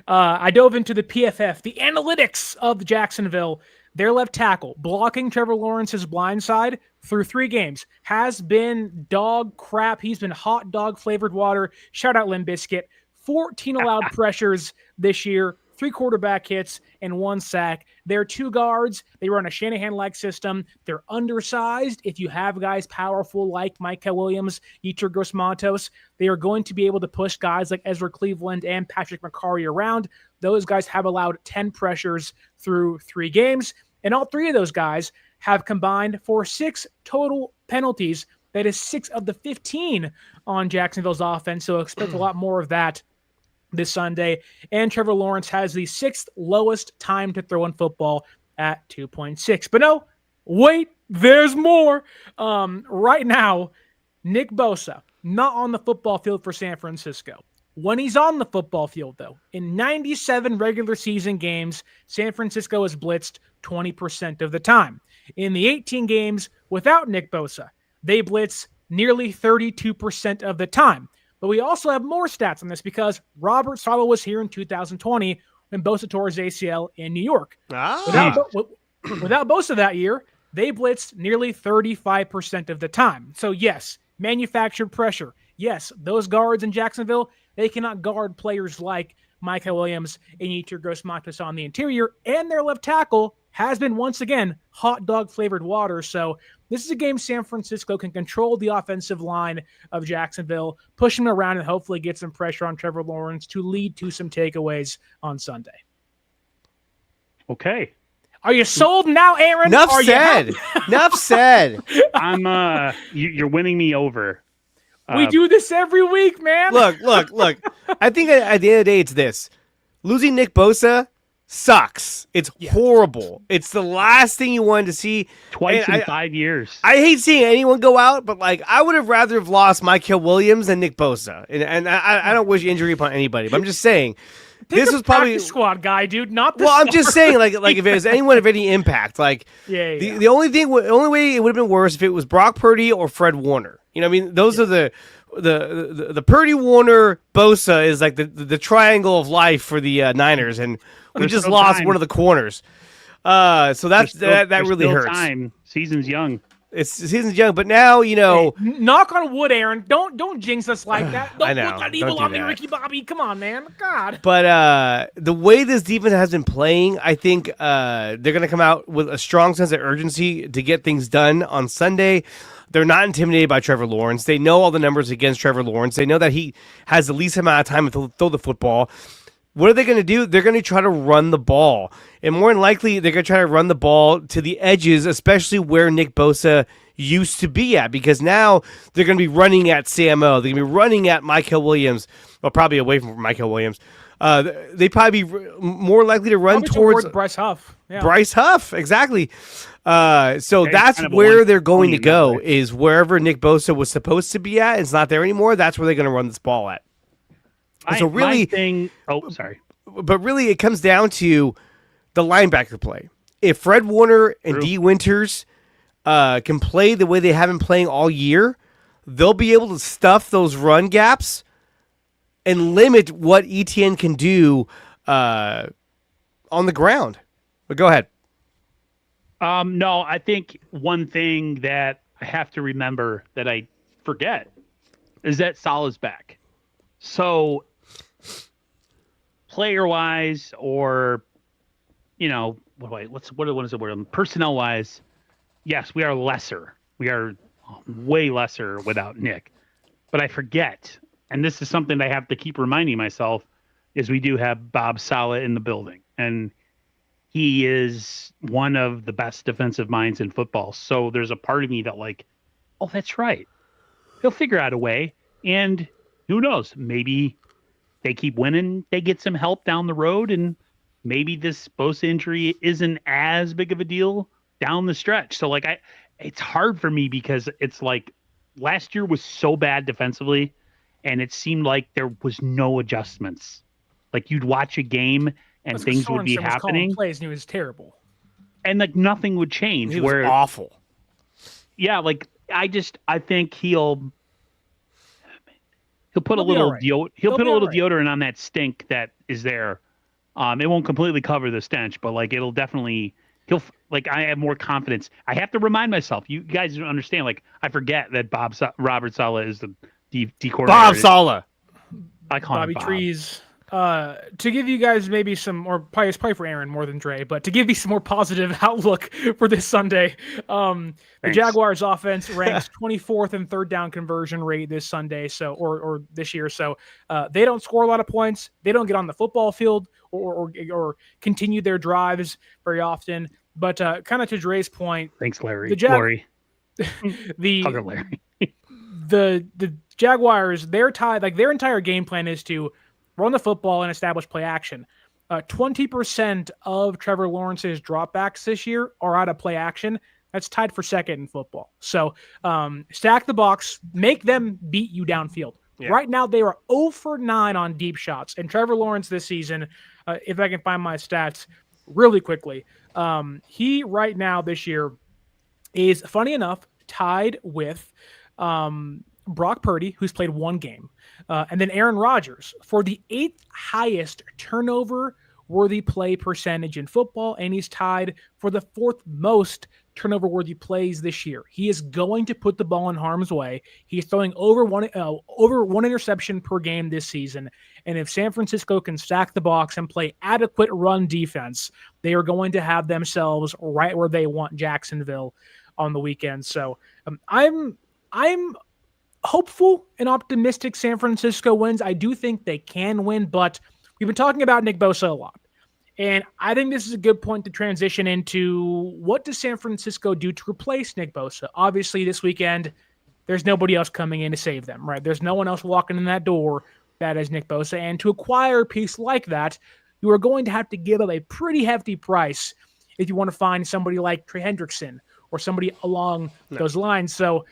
I dove into the PFF, the analytics of Jacksonville. Their left tackle, blocking Trevor Lawrence's blind side through 3 games, has been dog crap. He's been hot dog flavored water. Shout out Limp Bizkit. 14 allowed pressures this year. 3 quarterback hits and 1 sack. They're 2 guards. They run a Shanahan-like system. They're undersized. If you have guys powerful like Micah Williams, Yetur Gross-Matos, they are going to be able to push guys like Ezra Cleveland and Patrick McCarry around. Those guys have allowed 10 pressures through 3 games, and all 3 of those guys have combined for 6 total penalties. That is 6 of the 15 on Jacksonville's offense, so expect a lot more of that this Sunday. And Trevor Lawrence has the 6th lowest time to throw in football at 2.6. But no, wait, there's more. Right now, Nick Bosa, not on the football field for San Francisco. When he's on the football field, though, in 97 regular season games, San Francisco is blitzed 20% of the time. In the 18 games without Nick Bosa, they blitz nearly 32% of the time. But we also have more stats on this because Robert Saleh was here in 2020 when Bosa tore his ACL in New York. Without Bosa that year, they blitzed nearly 35% of the time. So yes, manufactured pressure. Yes, those guards in Jacksonville, they cannot guard players like Micah Williams and Yetur Gross-Matos on the interior, and their left tackle has been once again hot dog flavored water. So this is a game San Francisco can control the offensive line of Jacksonville, push them around, and hopefully get some pressure on Trevor Lawrence to lead to some takeaways on Sunday. Okay. Are you sold now, Aaron? Enough said. Enough said. I'm you're winning me over. We do this every week, man. Look. I think at the end of the day, it's this. Losing Nick Bosa sucks. It's horrible. It's the last thing you wanted to see. Twice in 5 years. I hate seeing anyone go out, but I would have rather have lost Micah Williams than Nick Bosa. And I don't wish injury upon anybody, but I'm just saying. This was probably squad guy, dude. Not the I'm just saying, like if it was anyone of any impact, the only way it would have been worse if it was Brock Purdy or Fred Warner. You know, what I mean, those are the Purdy Warner Bosa is like the triangle of life for the Niners, and we just lost one of the corners. So that really hurts. Time. Season's young. Season's young, but now Hey, knock on wood, Aaron. Don't jinx us like that. Don't I know. put that evil Don't do on me, that. Ricky Bobby. Come on, man. God. But the way this defense has been playing, I think they're going to come out with a strong sense of urgency to get things done on Sunday. They're not intimidated by Trevor Lawrence. They know all the numbers against Trevor Lawrence. They know that he has the least amount of time to throw the football. What are they going to do? They're going to try to run the ball. And more than likely, they're going to try to run the ball to the edges, especially where Nick Bosa used to be at, because now they're going to be running at Samo. They're going to be running at Micah Williams. Well, probably away from Micah Williams. They'd probably be more likely to run towards Bryce Huff. Yeah. Bryce Huff, exactly. So Okay, that's kind of a where they're going to 120 go, number. is wherever Nick Bosa was supposed to be at. It's not there anymore. That's where they're going to run this ball at. So really, my thing. Oh, sorry. But really, it comes down to the linebacker play. If Fred Warner and True. D. Winters can play the way they have been playing all year, they'll be able to stuff those run gaps and limit what ETN can do on the ground. But go ahead. No, I think one thing that I have to remember that I forget is that Saleh's back. So player-wise, or what is the word? Personnel-wise, yes, we are lesser. We are way lesser without Nick. But I forget, and this is something I have to keep reminding myself, is we do have Bob Saleh in the building, and he is one of the best defensive minds in football. So there's a part of me that oh, that's right. He'll figure out a way, and who knows? Maybe they keep winning, they get some help down the road, and maybe this Bosa injury isn't as big of a deal down the stretch. So it's hard for me because it's last year was so bad defensively, and it seemed like there was no adjustments. Like you'd watch a game and things would be happening. Plays and he was terrible, and nothing would change. He was awful. Yeah, I think he'll put a little deodorant on that stink that is there. It won't completely cover the stench, but it'll definitely I have more confidence. I have to remind myself. You guys don't understand. I forget that Robert Saleh is the D coordinator. Bob Saleh. I call Bobby him Bob. Trees. To give you guys maybe some, or probably for Aaron more than Dre, but to give you some more positive outlook for this Sunday, the Jaguars offense ranks 24th in third down conversion rate this Sunday, or this year. So they don't score a lot of points. They don't get on the football field or continue their drives very often. But kind of to Dre's point, Thanks, Larry. Larry. Larry. the Jaguars, their entire game plan is to run the football and establish play action. 20% of Trevor Lawrence's dropbacks this year are out of play action. That's tied for second in football. So stack the box, make them beat you downfield. Yeah. Right now, they are 0 for 9 on deep shots. And Trevor Lawrence this season, if I can find my stats really quickly, he right now this year is, funny enough, tied with Brock Purdy, who's played one game, and then Aaron Rodgers for the 8th highest turnover-worthy play percentage in football, and he's tied for the 4th most turnover-worthy plays this year. He is going to put the ball in harm's way. He's throwing over one interception per game this season, and if San Francisco can stack the box and play adequate run defense, they are going to have themselves right where they want Jacksonville on the weekend. So I'm hopeful and optimistic San Francisco wins. I do think they can win, but we've been talking about Nick Bosa a lot. And I think this is a good point to transition into what does San Francisco do to replace Nick Bosa? Obviously, this weekend, there's nobody else coming in to save them, right? There's no one else walking in that door that is Nick Bosa. And to acquire a piece like that, you are going to have to give up a pretty hefty price if you want to find somebody like Trey Hendrickson or somebody along those lines. So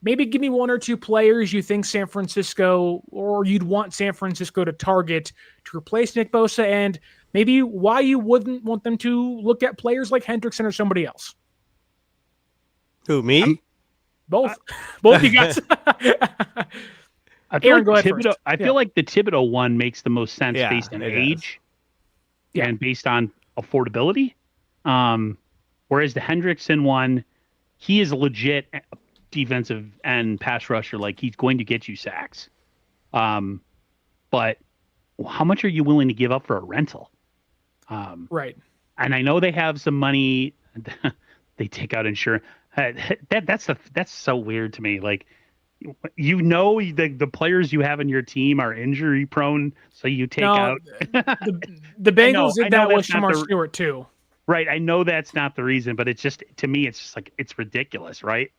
maybe give me one or two players you think San Francisco, or you'd want San Francisco to target to replace Nick Bosa, and maybe why you wouldn't want them to look at players like Hendrickson or somebody else. Who, me? Both. Both you guys. Aaron, go ahead first. I feel like the Thibodeau one makes the most sense based on age and based on affordability. Whereas the Hendrickson one, he is a legit defensive and pass rusher. Like, he's going to get you sacks. But how much are you willing to give up for a rental? Right. And I know they have some money. They take out insurance. That's so weird to me. Like, the players you have in your team are injury prone, so you take out. the Bengals did that with Shamar Stewart too. Right. I know that's not the reason, but it's just, to me, it's just like, it's ridiculous, right?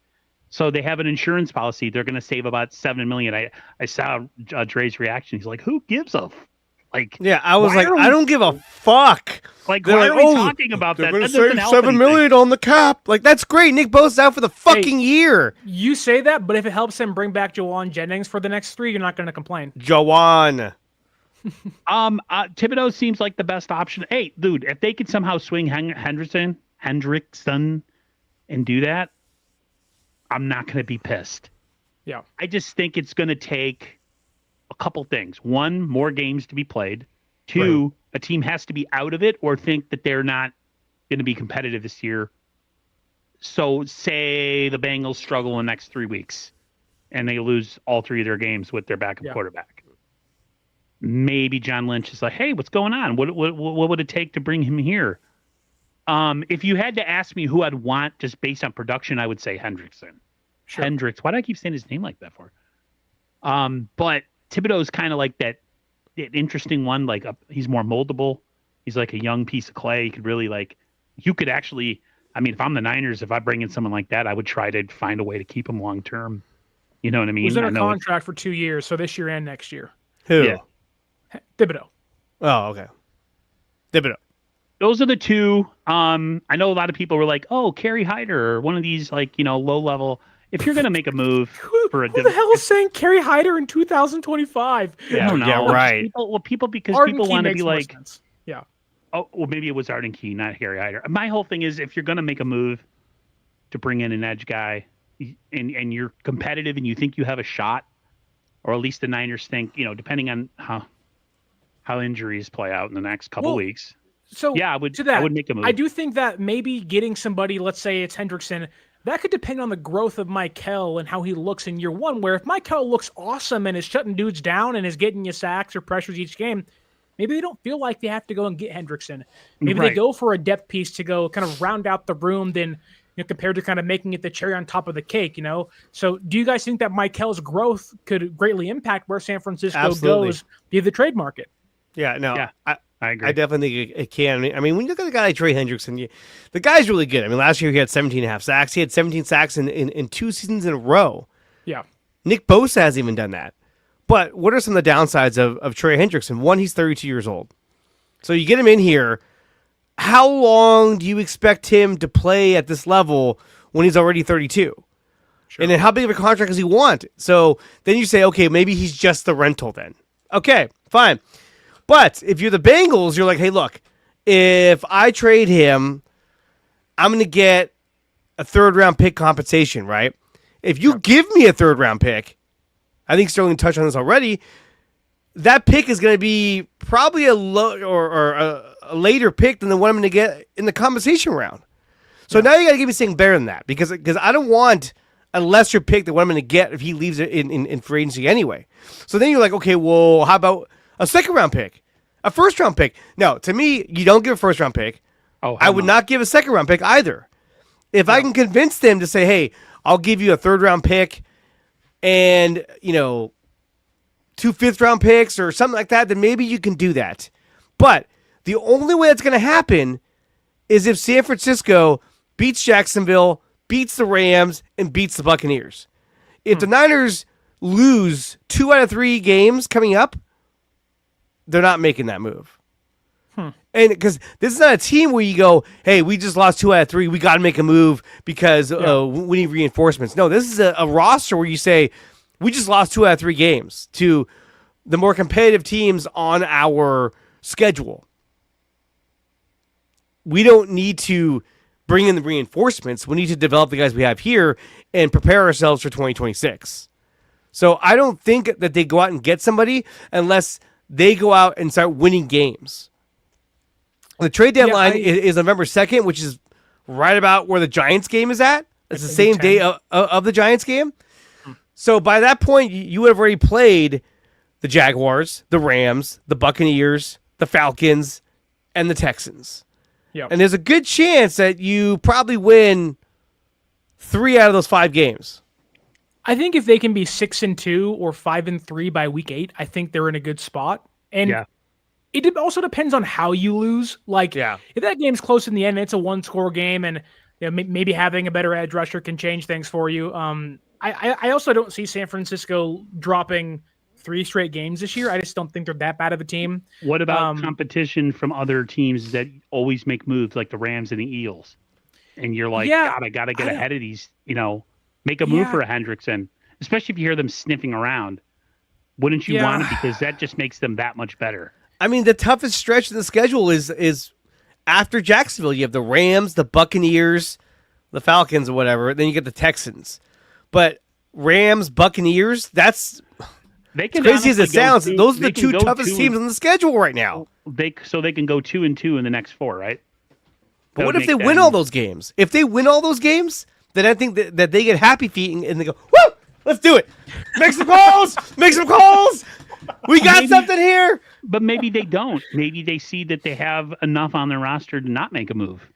So they have an insurance policy. They're going to save about $7 million. I saw Dre's reaction. He's like, "Who gives a like?" Yeah, I was like, I don't give a fuck. Like, why are we talking about that? They're going to save $7 million on the cap. Like, that's great. Nick Bosa's out for the fucking year. You say that, but if it helps him bring back Jawan Jennings for the next 3, you're not going to complain. Jawan. Thibodeau seems like the best option. Hey, dude, if they could somehow swing Hendrickson and do that, I'm not going to be pissed. Yeah. I just think it's going to take a couple things. 1, more games to be played. 2, a team has to be out of it or think that they're not going to be competitive this year. So say the Bengals struggle in the next 3 weeks and they lose all 3 of their games with their backup quarterback. Maybe John Lynch is like, "Hey, what's going on? What would it take to bring him here?" If you had to ask me who I'd want just based on production, I would say Hendrickson. Sure. Hendricks. Why do I keep saying his name like that for? But Thibodeau's kind of like that interesting one. Like, he's more moldable. He's like a young piece of clay. You could actually, I mean, if I'm the Niners, if I bring in someone like that, I would try to find a way to keep him long term. You know what I mean? He's under contract for 2 years, so this year and next year. Who? Yeah. Thibodeau. Oh, okay. Thibodeau. Those are the two. I know a lot of people were like, "Oh, Kerry Hyder," or one of these, like, low level. If you're going to make a move for who the hell is saying Kerry Hyder in 2025? Yeah, I don't know. Yeah, right. People Arden people Key want to makes be more like, sense. Yeah. Oh, well, maybe it was Arden Key, not Kerry Hyder. My whole thing is, if you're going to make a move to bring in an edge guy, and you're competitive and you think you have a shot, or at least the Niners think, depending on how injuries play out in the next couple weeks. So yeah, I would make a move. I do think that maybe getting somebody, let's say it's Hendrickson, that could depend on the growth of Michael and how he looks in year 1, where if Michael looks awesome and is shutting dudes down and is getting you sacks or pressures each game, maybe they don't feel like they have to go and get Hendrickson. Maybe they go for a depth piece to go kind of round out the room than compared to kind of making it the cherry on top of the cake, So do you guys think that Michael's growth could greatly impact where San Francisco goes via the trade market? Yeah, no, yeah, I agree. I definitely think it can. I mean, when you look at a guy like Trey Hendrickson, the guy's really good. I mean, last year he had 17.5 sacks. He had 17 sacks in 2 seasons in a row. Yeah. Nick Bosa hasn't even done that. But what are some of the downsides of Trey Hendrickson? 1, he's 32 years old. So you get him in here. How long do you expect him to play at this level when he's already 32? Sure. And then how big of a contract does he want? So then you say, okay, maybe he's just the rental then. Okay, fine. But if you're the Bengals, you're like, hey, look, if I trade him, I'm going to get a third-round pick compensation, right? If you give me a third-round pick, I think Sterling touched on this already, that pick is going to be probably a low or a later pick than the one I'm going to get in the compensation round. So now you got to give me something better than that because I don't want a lesser pick than what I'm going to get if he leaves it in free agency anyway. So then you're like, okay, well, how about a second-round pick, a first-round pick? No, to me, you don't give a first-round pick. Oh, I would not give a second-round pick either. If I can convince them to say, hey, I'll give you a third-round pick and, 2 fifth-round picks or something like that, then maybe you can do that. But the only way that's going to happen is if San Francisco beats Jacksonville, beats the Rams, and beats the Buccaneers. If the Niners lose 2 out of 3 games coming up, they're not making that move. And because this is not a team where you go, hey, we just lost 2 out of 3. We got to make a move because we need reinforcements. No, this is a roster where you say, we just lost 2 out of 3 games to the more competitive teams on our schedule. We don't need to bring in the reinforcements. We need to develop the guys we have here and prepare ourselves for 2026. So I don't think that they go out and get somebody unless they go out and start winning games. The trade deadline is November 2nd, which is right about where the Giants game is at. It's the same day of the Giants game. So by that point, you would have already played the Jaguars, the Rams, the Buccaneers, the Falcons, and the Texans. Yep. And there's a good chance that you probably win 3 out of those 5 games. I think if they can be 6-2 or 5-3 by week 8, I think they're in a good spot. And it also depends on how you lose. Like, if that game's close in the end, it's a 1-score game, and maybe having a better edge rusher can change things for you. I also don't see San Francisco dropping 3 straight games this year. I just don't think they're that bad of a team. What about competition from other teams that always make moves, like the Rams and the Eagles? And you're like, God, I got to get ahead of these, make a move for a Hendrickson, especially if you hear them sniffing around. Wouldn't you want it? Because that just makes them that much better. I mean, the toughest stretch in the schedule is after Jacksonville. You have the Rams, the Buccaneers, the Falcons, or whatever. Then you get the Texans. But Rams, Buccaneers, that's crazy as it sounds. Those are the 2 toughest teams on the schedule right now. So they can go 2-2 in the next 4, right? But what if they win all those games? If they win all those games, then I think that they get happy feet and they go, woo, let's do it. Make some calls. Make some calls. We got something here. But maybe they don't. Maybe they see that they have enough on their roster to not make a move.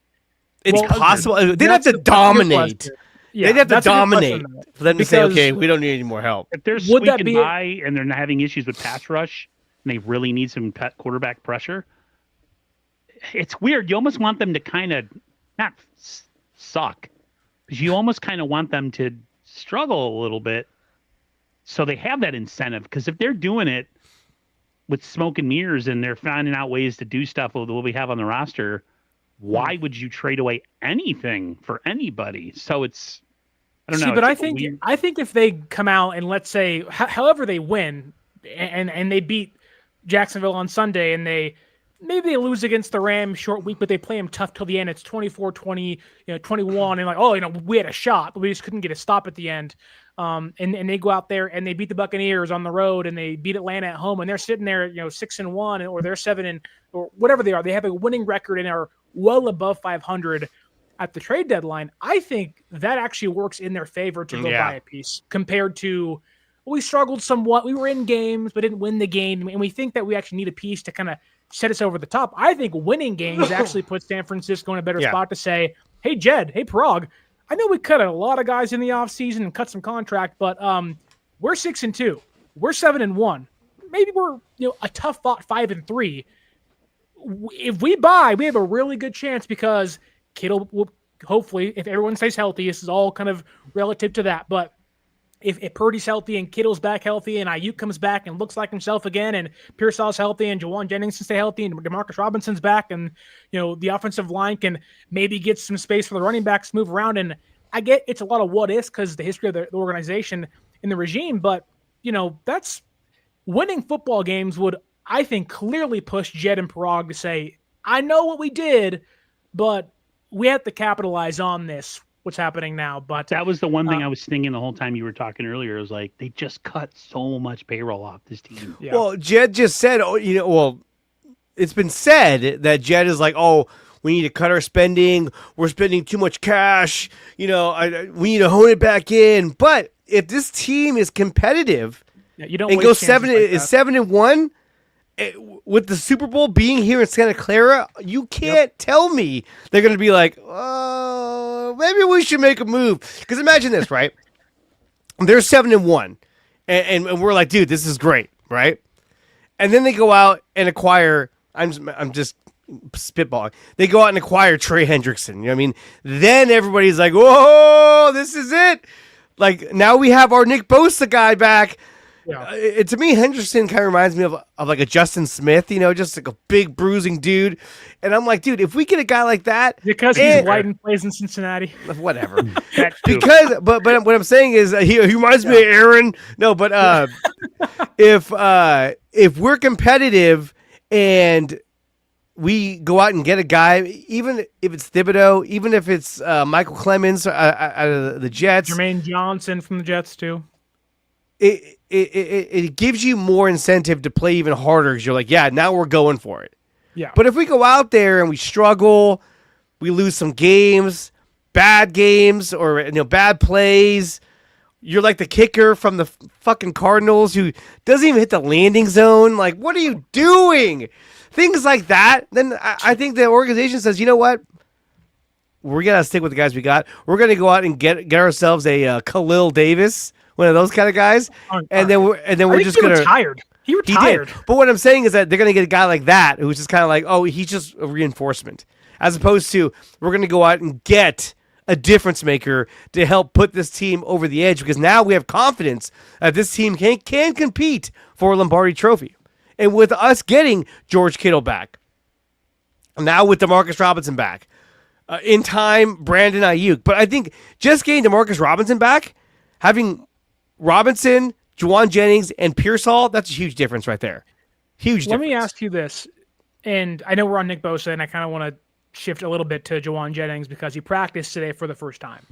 It's possible. They'd have to dominate. They'd have to dominate for them to say, okay, we don't need any more help. If they're squeaking by and they're not having issues with pass rush and they really need some quarterback pressure, it's weird. You almost want them to kind of not suck, because you almost kind of want them to struggle a little bit so they have that incentive. Because if they're doing it with smoke and mirrors and they're finding out ways to do stuff with what we have on the roster, why would you trade away anything for anybody? So it's, I don't know. But I think if they come out and let's say, however they win, and they beat Jacksonville on Sunday, and maybe they lose against the Rams short week, but they play them tough till the end. It's 24-20, 21, and like, we had a shot, but we just couldn't get a stop at the end. And they go out there and they beat the Buccaneers on the road, and they beat Atlanta at home, and they're sitting there, 6-1, or they're 7 or whatever they are. They have a winning record and are well above 500 at the trade deadline. I think that actually works in their favor to go buy a piece compared to, we struggled somewhat. We were in games, but didn't win the game. And we think that we actually need a piece to kind of set us over the top. I think winning games actually puts San Francisco in a better spot to say, hey, Jed, hey, Parag, I know we cut a lot of guys in the offseason and cut some contract, but we're 6-2. We're 7-1. Maybe we're a tough fought 5-3. If we buy, we have a really good chance, because Kittle will hopefully, if everyone stays healthy, this is all kind of relative to that. But if Purdy's healthy and Kittle's back healthy and Aiyuk comes back and looks like himself again, and Pearsall's healthy and Jawan Jennings can stay healthy and Demarcus Robinson's back, and the offensive line can maybe get some space for the running backs to move around. And I get it's a lot of what ifs because the history of the organization and the regime, but that's winning football games would, I think, clearly push Jed and Parag to say, I know what we did, but we have to capitalize on this. what's happening now. But that was the one thing I was thinking the whole time you were talking earlier. It was like they just cut so much payroll off this team. Yeah. Well, Jed just said, it's been said that Jed is like, oh, we need to cut our spending. We're spending too much cash. We need to hone it back in. But if this team is competitive you don't and waste goes chances like 7-1 with the Super Bowl being here in Santa Clara, you can't tell me they're going to be like, oh, maybe we should make a move. Because imagine this, right? They're 7-1, and we're like, dude, this is great, right? And then they go out and acquire. I'm just spitballing. They go out and acquire Trey Hendrickson. You know what I mean? Then everybody's like, whoa, this is it. Like, now we have our Nick Bosa guy back. Yeah. To me, Hendrickson kind of reminds me of like a Justin Smith, just like a big bruising dude. And I'm like, dude, if we get a guy like that, because he's white and plays in Cincinnati, whatever. But what I'm saying is he reminds me of Aaron. No, but if we're competitive and we go out and get a guy, even if it's Thibodeau, even if it's Michael Clemens out of the Jets, Jermaine Johnson from the Jets too. It gives you more incentive to play even harder because you're like, yeah, now we're going for it. Yeah. But if we go out there and we struggle, we lose some games, bad games, or bad plays. You're like the kicker from the fucking Cardinals who doesn't even hit the landing zone. Like, what are you doing? Things like that. Then I think the organization says, you know what? We're gonna stick with the guys we got. We're gonna go out and get ourselves a Khalil Davis, one of those kind of guys, and then we're just gonna retired. He retired. He did. But what I'm saying is that they're gonna get a guy like that who's just kind of like, oh, he's just a reinforcement, as opposed to we're gonna go out and get a difference maker to help put this team over the edge because now we have confidence that this team can compete for a Lombardi Trophy, and with us getting George Kittle back, now with DeMarcus Robinson back, in time Brandon Aiyuk, but I think just getting DeMarcus Robinson back, having Robinson, Juwan Jennings, and Pearsall, that's a huge difference right there. Huge difference. Let me ask you this, and I know we're on Nick Bosa, and I kind of want to shift a little bit to Juwan Jennings because he practiced today for the first time.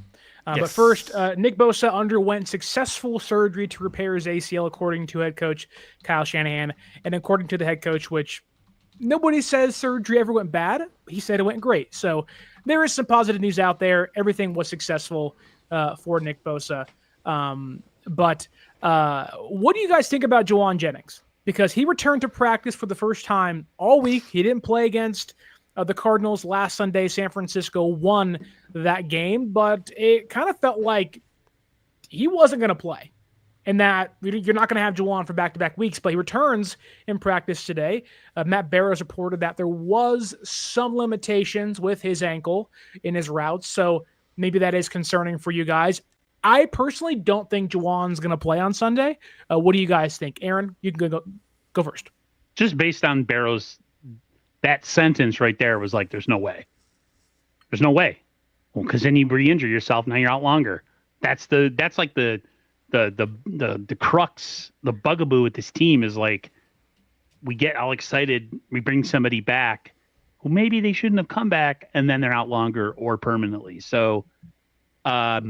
Yes. But first, Nick Bosa underwent successful surgery to repair his ACL, according to head coach Kyle Shanahan, and according to the head coach, which nobody says surgery ever went bad. He said it went great. So there is some positive news out there. Everything was successful for Nick Bosa. But what do you guys think about Juwan Jennings? Because he returned to practice for the first time all week. He didn't play against the Cardinals last Sunday. San Francisco won that game, but it kind of felt like he wasn't going to play. And that you're not going to have Juwan for back-to-back weeks, but he returns in practice today. Matt Barrows reported that there was some limitations with his ankle in his routes, so maybe that is concerning for you guys. I personally don't think Juwan's going to play on Sunday. What do you guys think? Aaron, you can go first. Just based on Barrows, that sentence right there was like, there's no way. There's no way. Well, because then you re-injure yourself. Now you're out longer. That's like the crux, the bugaboo with this team is like, we get all excited. We bring somebody back who maybe they shouldn't have come back, and then they're out longer or permanently. So, how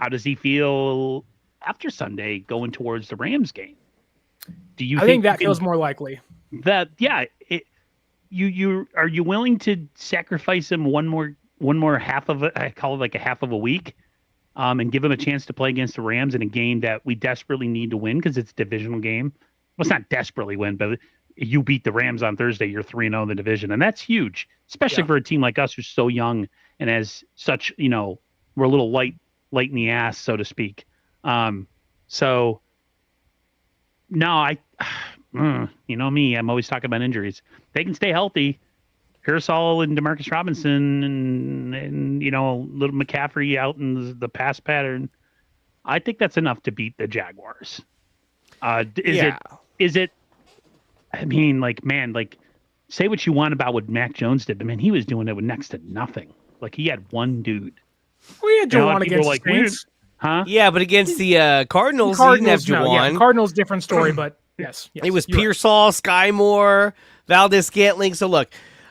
does he feel after Sunday going towards the Rams game? Do you? I think that feels more likely. That you are you willing to sacrifice him one more half of it? I call it like a half of a week, and give him a chance to play against the Rams in a game that we desperately need to win because it's a divisional game. Well, it's not desperately win, but you beat the Rams on Thursday, you're 3-0 in the division, and that's huge, especially for a team like us who's so young and has such, we're a little light in the ass, so to speak. So no, you know me, I'm always talking about injuries. They can stay healthy. Pearsall and DeMarcus Robinson and little McCaffrey out in the pass pattern. I think that's enough to beat the Jaguars. Is it? I mean, say what you want about what Mac Jones did, but man, he was doing it with next to nothing. Like he had one dude. We had Juwan against the Saints. Huh? Yeah, but against the Cardinals, he didn't have Juwan. Cardinals, different story, but yes. It was Pearsall, Sky Moore, Valdez Scantling. So look,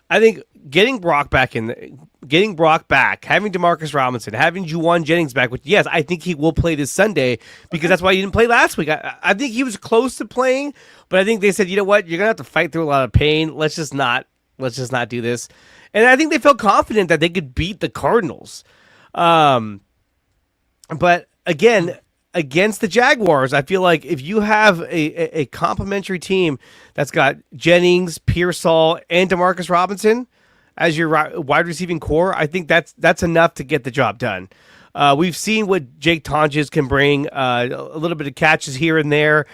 I think getting Brock back in, getting Brock back, having Demarcus Robinson, having Juwan Jennings back, which, yes, I think he will play this Sunday because that's why he didn't play last week. I think he was close to playing, but I think they said, you know what, you're going to have to fight through a lot of pain. Let's just not do this. And I think they felt confident that they could beat the Cardinals. But again, against the Jaguars, I feel like if you have a complimentary team that's got Jennings, Pearsall, and Demarcus Robinson as your wide receiving core, I think that's enough to get the job done. We've seen what Jake Tonjes can bring, a little bit of catches here and there.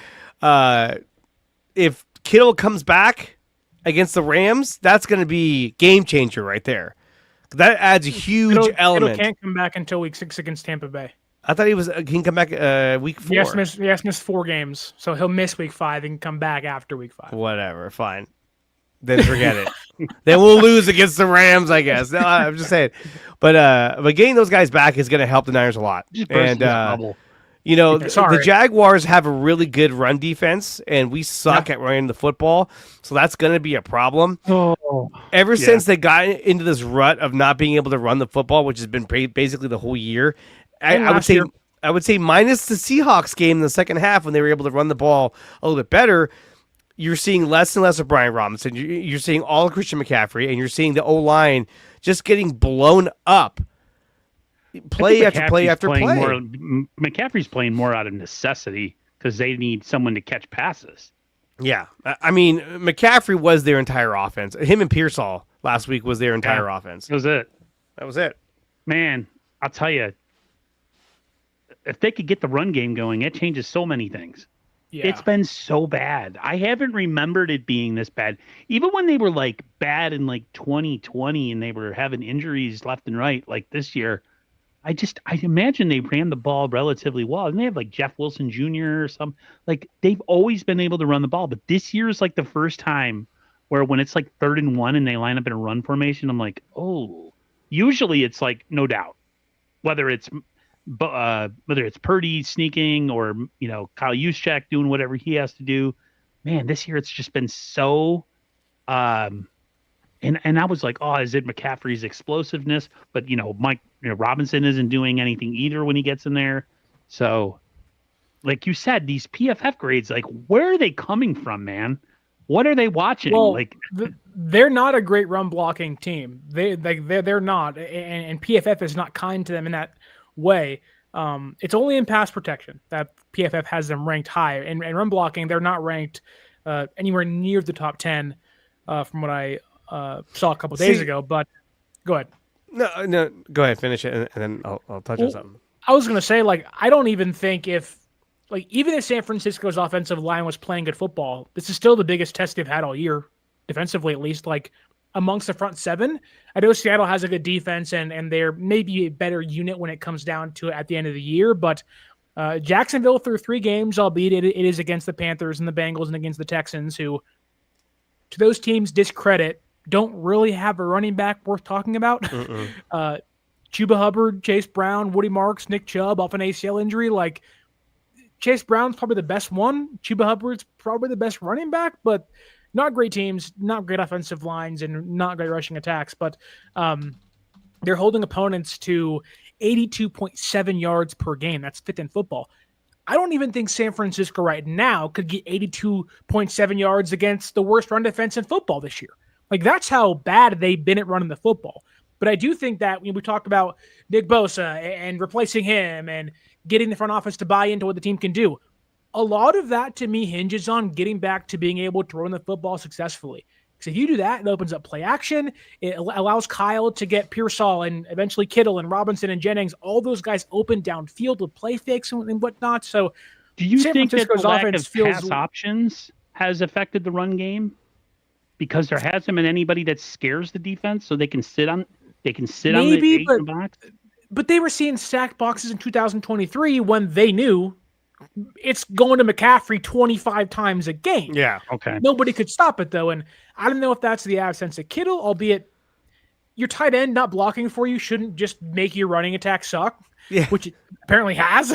If Kittle comes back against the Rams, that's going to be game changer right there. That adds a huge element. Kittle can't come back until week 6 against Tampa Bay. I thought he can come back week 4. He has to miss 4 games, so he'll miss week 5 and come back after week 5. Whatever, fine. Then forget it. Then we'll lose against the Rams, I guess. No, I'm just saying. But getting those guys back is going to help the Niners a lot. And the Jaguars have a really good run defense, and we suck at running the football, so that's going to be a problem. Ever since they got into this rut of not being able to run the football, which has been basically the whole year, I would say minus the Seahawks game in the second half when they were able to run the ball a little bit better, you're seeing less and less of Brian Robinson. You're seeing all of Christian McCaffrey, and you're seeing the O-line just getting blown up. Play after play after play. McCaffrey's playing more out of necessity because they need someone to catch passes. Yeah. I mean, McCaffrey was their entire offense. Him and Pearsall last week was their entire offense. That was it. Man, I'll tell you, if they could get the run game going, it changes so many things. Yeah. It's been so bad. I haven't remembered it being this bad. Even when they were like bad in like 2020 and they were having injuries left and right, like this year, I imagine they ran the ball relatively well. And they have like Jeff Wilson Jr. or some, like they've always been able to run the ball. But this year is like the first time where when it's like 3rd and 1 and they line up in a run formation, I'm like, oh, usually it's like, no doubt, whether it's Purdy sneaking or, Kyle Juszczyk doing whatever he has to do, man, this year it's just been so, and I was like, oh, is it McCaffrey's explosiveness? But, Robinson isn't doing anything either when he gets in there. So like you said, these PFF grades, like where are they coming from, man? What are they watching? Well, they're not a great run blocking team. They're not. And PFF is not kind to them in that way. It's only in pass protection that PFF has them ranked high, and run blocking they're not ranked anywhere near the top 10 from what I saw a couple days ago. But go ahead. No, go ahead, finish it, and then I'll touch on something. I was gonna say, I don't even think even if San Francisco's offensive line was playing good football, this is still the biggest test they've had all year, defensively at least. Amongst the front 7, I know Seattle has a good defense and they're maybe a better unit when it comes down to it at the end of the year. But Jacksonville through 3 games, albeit it is against the Panthers and the Bengals and against the Texans, who, to those teams' discredit, don't really have a running back worth talking about. Chuba Hubbard, Chase Brown, Woody Marks, Nick Chubb off an ACL injury. Chase Brown's probably the best one. Chuba Hubbard's probably the best running back, but not great teams, not great offensive lines, and not great rushing attacks. But they're holding opponents to 82.7 yards per game. That's 5th in football. I don't even think San Francisco right now could get 82.7 yards against the worst run defense in football this year. That's how bad they've been at running the football. But I do think that when we talk about Nick Bosa and replacing him and getting the front office to buy into what the team can do, a lot of that to me hinges on getting back to being able to run the football successfully. Because if you do that, it opens up play action. It allows Kyle to get Pearsall and eventually Kittle and Robinson and Jennings, all those guys open downfield with play fakes and whatnot. So do you think that the lack of pass options has affected the run game? Because there hasn't been anybody that scares the defense, so they can sit on the box. But they were seeing stacked boxes in 2023 when they knew it's going to McCaffrey 25 times a game. Yeah, okay. Nobody could stop it though, and I don't know if that's the absence of Kittle, albeit your tight end not blocking for you shouldn't just make your running attack suck. Yeah. Which it apparently has.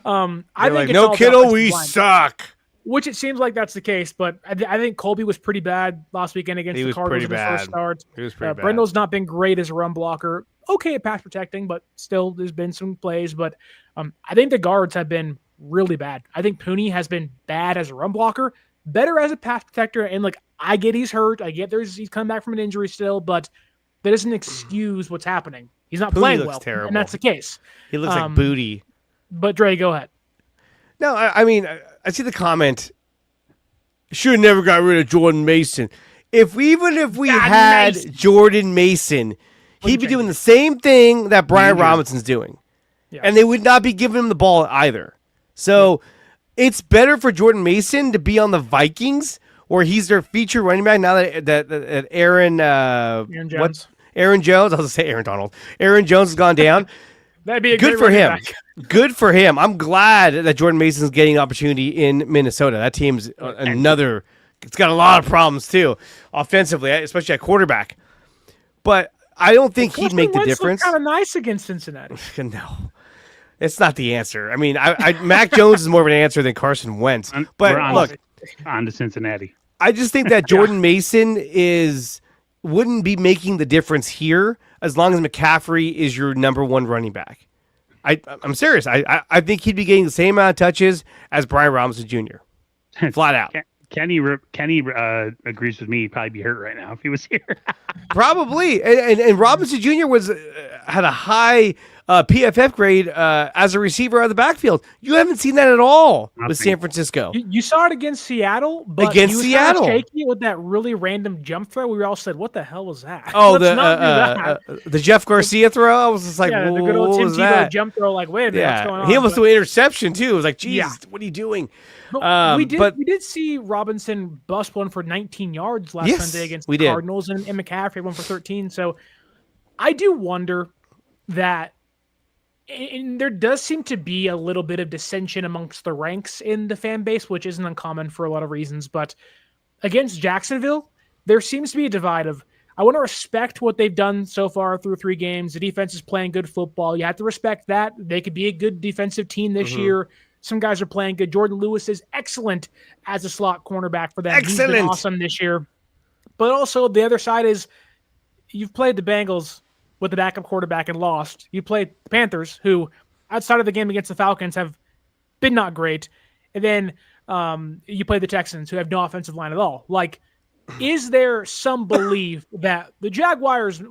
I think no Kittle, we suck. Which it seems like that's the case, but I think Colby was pretty bad last weekend against the Cardinals in his first start. He was pretty bad. Brendel's not been great as a run blocker. Okay at pass protecting, but still there's been some plays. But I think the guards have been really bad. I think Puni has been bad as a run blocker, better as a pass protector. And like, I get he's hurt. I get he's coming back from an injury still, but that doesn't excuse what's happening. He's not playing well, terrible. And that's the case. He looks like booty. But Dre, go ahead. No, I mean, I see the comment. Should have never got rid of Jordan Mason. Even if we had Jordan Mason, he'd be doing the same thing that Brian Robinson's doing. Yeah. And they would not be giving him the ball either. So it's better for Jordan Mason to be on the Vikings, where he's their feature running back now that Aaron Jones. Aaron Jones. I was going to say Aaron Donald. Aaron Jones has gone down. That'd be good for him. Good for him. I'm glad that Jordan Mason's getting an opportunity in Minnesota. That team's another. It's got a lot of problems too, offensively, especially at quarterback. But I don't think he'd make the difference. Kind of nice against Cincinnati. No, it's not the answer. I mean, Mac Jones is more of an answer than Carson Wentz. But look, on to Cincinnati. I just think that Jordan Mason wouldn't be making the difference here as long as McCaffrey is your number one running back. I'm serious. I think he'd be getting the same amount of touches as Brian Robinson Jr. Flat out. Kenny agrees with me. He'd probably be hurt right now if he was here. Probably. And Robinson Jr. had a high PFF grade as a receiver out of the backfield. You haven't seen that at all with San Francisco. You saw it against Seattle, but he was kind of shaky with that really random jump throw. We all said, "What the hell was that?" Oh, the Jeff Garcia throw. I was just like, the good old Tim Tebow jump throw. Like, wait a minute, what's going on? He almost threw an interception too. It was like, "Jesus, what are you doing?" We did see Robinson bust one for 19 yards last Sunday against the Cardinals, and McCaffrey one for 13. So I do wonder that. And there does seem to be a little bit of dissension amongst the ranks in the fan base, which isn't uncommon for a lot of reasons. But against Jacksonville, there seems to be a divide of, I want to respect what they've done so far through 3 games. The defense is playing good football. You have to respect that. They could be a good defensive team this year. Some guys are playing good. Jordan Lewis is excellent as a slot cornerback for them. Excellent. He's been awesome this year. But also the other side is you've played the Bengals with the backup quarterback and lost. You played the Panthers, who outside of the game against the Falcons have been not great. And then you play the Texans, who have no offensive line at all. Like, is there some belief that the Jaguars,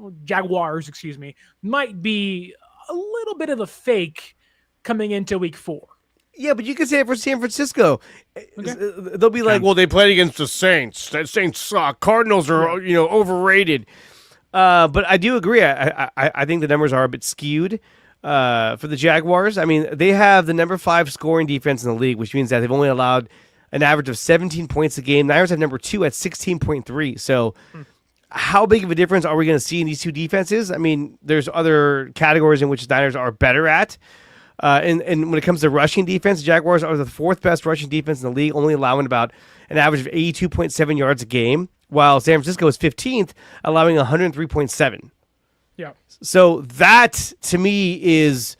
might be a little bit of a fake coming into week 4? Yeah, but you can say it for San Francisco. Okay. They'll be like, well, they played against the Saints. The Saints suck. Cardinals are, overrated. But I do agree. I think the numbers are a bit skewed for the Jaguars. I mean, they have the number 5 scoring defense in the league, which means that they've only allowed an average of 17 points a game. Niners have number 2 at 16.3. So how big of a difference are we going to see in these two defenses? I mean, there's other categories in which the Niners are better at. And when it comes to rushing defense, the Jaguars are the 4th best rushing defense in the league, only allowing about an average of 82.7 yards a game, while San Francisco is 15th, allowing 103.7. Yeah. So that, to me, is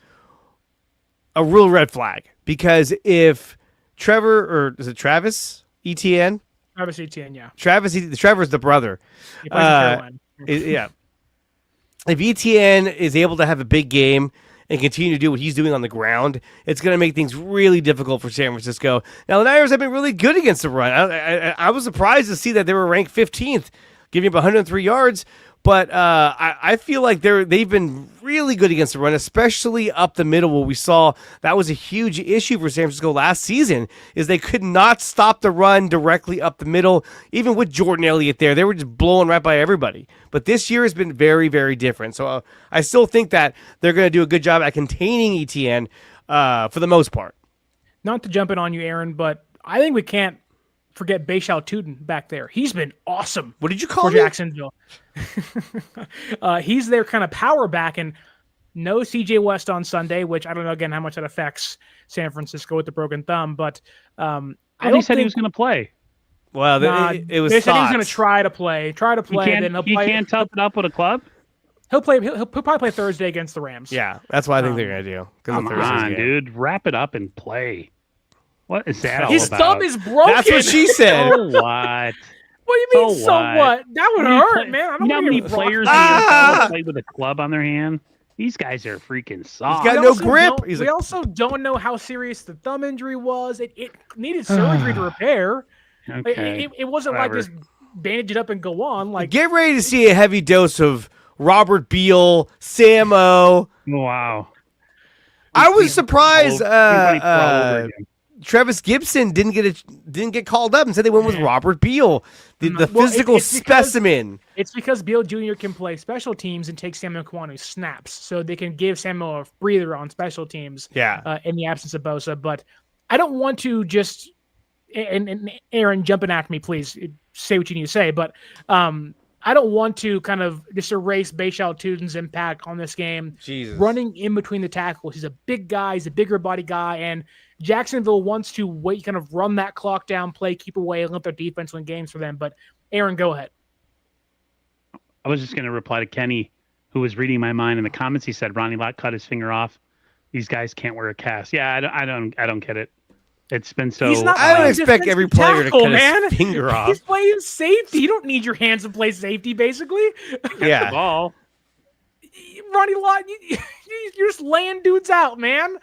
a real red flag, because if Travis Etienne? Travis Etienne, yeah. Trevor's the brother. He plays in Carolina. Yeah. If Etienne is able to have a big game and continue to do what he's doing on the ground, it's going to make things really difficult for San Francisco. Now, the Niners have been really good against the run. I was surprised to see that they were ranked 15th, giving up 103 yards. But I feel like they've been really good against the run, especially up the middle, where we saw that was a huge issue for San Francisco last season, is they could not stop the run directly up the middle. Even with Jordan Elliott there, they were just blowing right by everybody. But this year has been very, very different. So I still think that they're going to do a good job at containing Etienne for the most part. Not to jump in on you, Aaron, but I think we can't forget Baishal Tootin back there. He's been awesome. What did you call for Jacksonville? He's their kind of power back, and no CJ West on Sunday, which I don't know again how much that affects San Francisco with the broken thumb. But he said he was going to play. Well, it was. They said he was going to try to play. He can't tough it up with a club. He'll probably play Thursday against the Rams. Yeah, that's what I think they're going to do. Come on, dude, wrap it up and play. What is that all His about? thumb is broken. That's what she said. So what? What do you mean, So so what? what? That would hurt, man. I don't You know how want many to get broken. players in the NFL play with a club on their hand? These guys are freaking soft. got We no also grip. don't- He's we like- also don't know how serious the thumb injury was. It needed surgery to repair. Okay. It wasn't whatever. like just bandage it up and go on. Like Get ready to see a heavy dose of Robert Beal, Samo. Wow. I was surprised Everybody crawl over again. Travis Gibson didn't get called up and said they went with Robert Beal, the Well, physical it's because- specimen. it's because Beal Jr. can play special teams and take Samuel Kwanu snaps, so they can give Samuel a breather on special teams. Yeah. In the absence of Bosa, but I don't want to just and Aaron jumping after me, please say what you need to say, but I don't want to kind of just erase Bashal Tutin's impact on this game. Jesus. Running in between the tackles. He's a big guy. He's a bigger body guy. And Jacksonville wants to wait, kind of run that clock down, play, keep away, and let their defense win games for them. But Aaron, go ahead. I was just going to reply to Kenny, who was reading my mind in the comments. He said Ronnie Lott cut his finger off. These guys can't wear a cast. Yeah, I don't get it. It's been so. He's not I don't playing expect every player defensive to cut tackle, his finger off. He's playing safety. You don't need your hands to play safety, basically. Yeah. the ball. Ronnie Lott, you're just laying dudes out, man.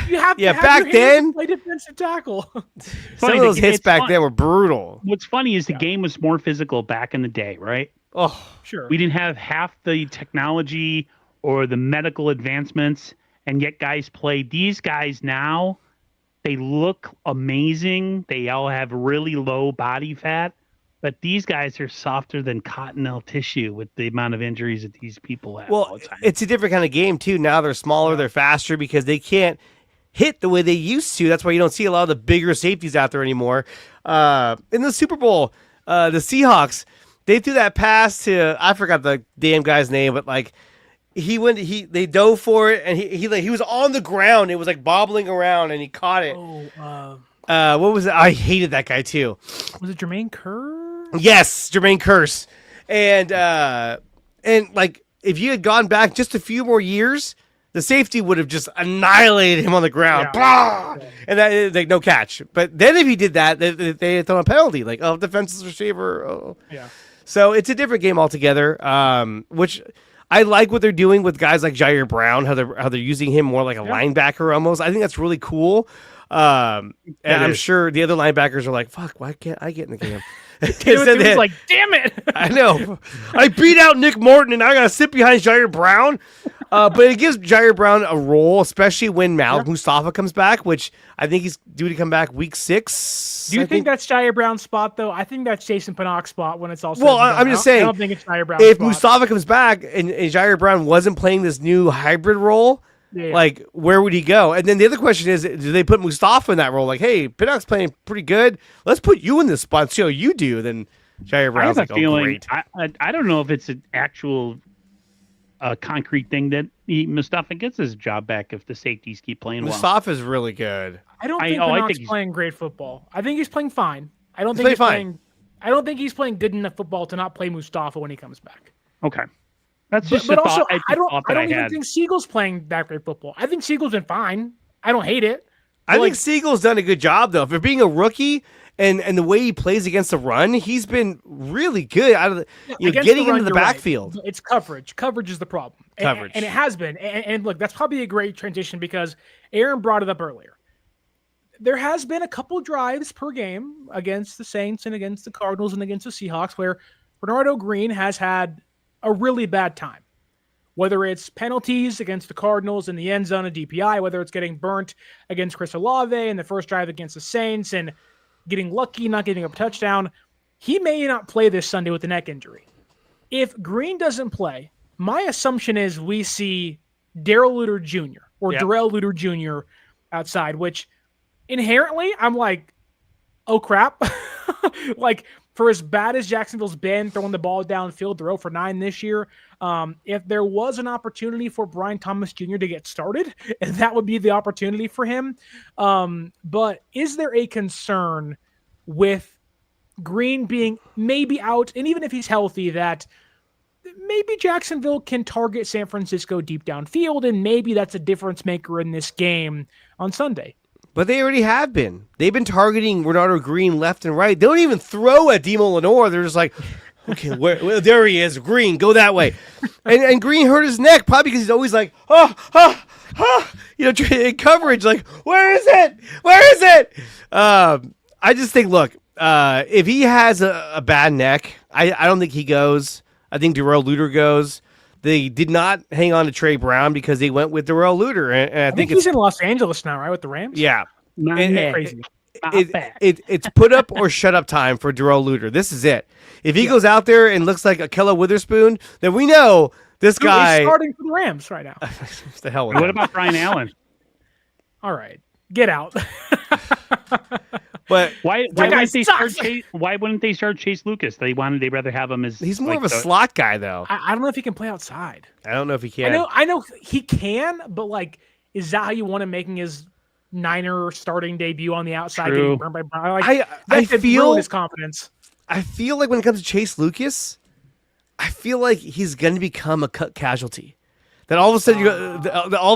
You have Yeah, to have back your hands then- to play defensive tackle. Some of those hits back then were brutal. What's funny is the game was more physical back in the day, right? Oh, Sure. We didn't have half the technology or the medical advancements, and yet guys play. These guys now, they look amazing. They all have really low body fat, but these guys are softer than cottonelle tissue with the amount of injuries that these people have all well, the time. it's a different kind of game too. Now they're smaller, they're faster because they can't hit the way they used to. That's why you don't see a lot of the bigger safeties out there anymore. In the Super Bowl, the Seahawks, they threw that pass to, I forgot the damn guy's name, but like they dove for it and he was on the ground. It was like bobbling around and he caught it. What was it? I hated that guy too. Was it Jermaine Kerr? Yes, Jermaine Kearse. And like if you had gone back just a few more years, the safety would have just annihilated him on the ground. Yeah. Blah! And that like no catch. But then if he did that, they had thrown a penalty, like defenseless receiver. Oh. Yeah. So it's a different game altogether. Which I like what they're doing with guys like Jair Brown, how they're using him more like a linebacker almost. I think that's really cool. And I'm sure the other linebackers are like, "Fuck, why can't I get in the game?" It like, damn it. I know. I beat out Nick Morton, and I got to sit behind Jair Brown. But it gives Jair Brown a role, especially when Malik Mustafa comes back, which I think he's due to come back week 6. Do you think that's Jair Brown's spot, though? I think that's Jason Pinnock's spot when it's all said Well, and done. I'm just saying, I don't think it's Jair Brown's if spot. Mustafa comes back and Jair Brown wasn't playing this new hybrid role, like, where would he go? And then the other question is, do they put Mustafa in that role? Like, hey, Pinnock's playing pretty good. Let's put you in this spot, see how you do. Then Jair Brown's I have like, a feeling, great. I don't know if it's an actual concrete thing that Mustafa gets his job back if the safeties keep playing well. Mustafa's really good. I don't I think think Pinnock's he's- playing great football. I think he's playing fine. I don't He's think he's playing playing. I don't think he's playing good enough football to not play Mustafa when he comes back. Okay. That's But, just but a also, thought, I don't I even had. think Siegel's playing that great football. I think Siegel's been fine. I don't hate it. I think Siegel's done a good job, though. For being a rookie and the way he plays against the run, he's been really good out of Against getting the run, into the you're right. backfield. It's coverage. Coverage is the problem. Coverage. And it has been. And look, that's probably a great transition because Aaron brought it up earlier. There has been a couple drives per game against the Saints and against the Cardinals and against the Seahawks where Bernardo Green has had a really bad time. Whether it's penalties against the Cardinals in the end zone of DPI, whether it's getting burnt against Chris Olave in the first drive against the Saints and getting lucky, not giving up a touchdown, he may not play this Sunday with a neck injury. If Green doesn't play, my assumption is we see Darrell Luter Jr. or Darrell Luter Jr. outside, which inherently I'm like, oh crap. Like, for as bad as Jacksonville's been throwing the ball downfield, they're 0 for 9 this year. If there was an opportunity for Brian Thomas Jr. to get started, that would be the opportunity for him. But is there a concern with Green being maybe out, and even if he's healthy, that maybe Jacksonville can target San Francisco deep downfield, and maybe that's a difference maker in this game on Sunday? But they already have been. They've been targeting Renardo Green left and right. They don't even throw at Demo Lenore. They're just like, okay, well, there he is. Green, go that way. And Green hurt his neck probably because he's always like, in coverage, like, where is it? Where is it? I just think, look, if he has a bad neck, I don't think he goes. I think Darrell Luter goes. They did not hang on to Trey Brown because they went with Darrell Luter. And I think he's in Los Angeles now, right, with the Rams? Yeah. Not crazy. It's put up or shut up time for Darrell Luter. This is it. If he goes out there and looks like Ahkello Witherspoon, then we know this guy is starting for the Rams right now. What the hell? What about Brian Allen? All right, get out. But why wouldn't they start Chase Lucas? They'd rather have him as he's more of a slot guy though. I don't know if he can play outside. I don't know if he can. I know he can, but like, is that how you want him making his Niner starting debut on the outside? True. Getting burned by Brown? Like, I feel his confidence. I feel like when it comes to Chase Lucas, I feel like he's going to become a cut casualty. That all of a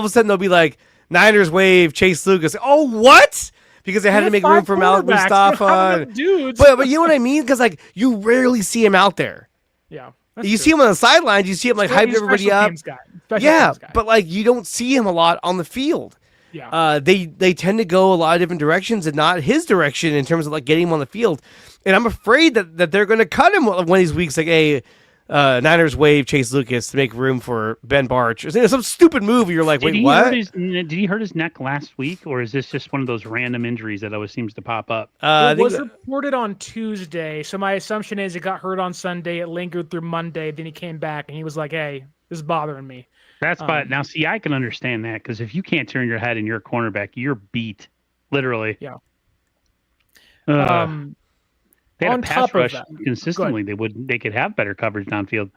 sudden they'll be like, Niners waive Chase Lucas. Oh, what? Because they had to make room for Malik Mustafa. Dudes. But you know what I mean? Because like you rarely see him out there. Yeah. You see him on the sidelines. You see him like hyping everybody up. Yeah, but like you don't see him a lot on the field. Yeah. They tend to go a lot of different directions and not his direction in terms of like getting him on the field. And I'm afraid that they're going to cut him one of these weeks. Like, hey, Niners waive Chase Lucas to make room for Ben Barch. Or some stupid move. You're like, wait, what? Did he hurt his neck last week, or is this just one of those random injuries that always seems to pop up? It was reported on Tuesday, so my assumption is it got hurt on Sunday. It lingered through Monday. Then he came back and he was like, "Hey, this is bothering me." That's now. See, I can understand that because if you can't turn your head and you're a cornerback, you're beat, literally. Yeah. They had on a pass top rush of that, consistently. They could have better coverage downfield.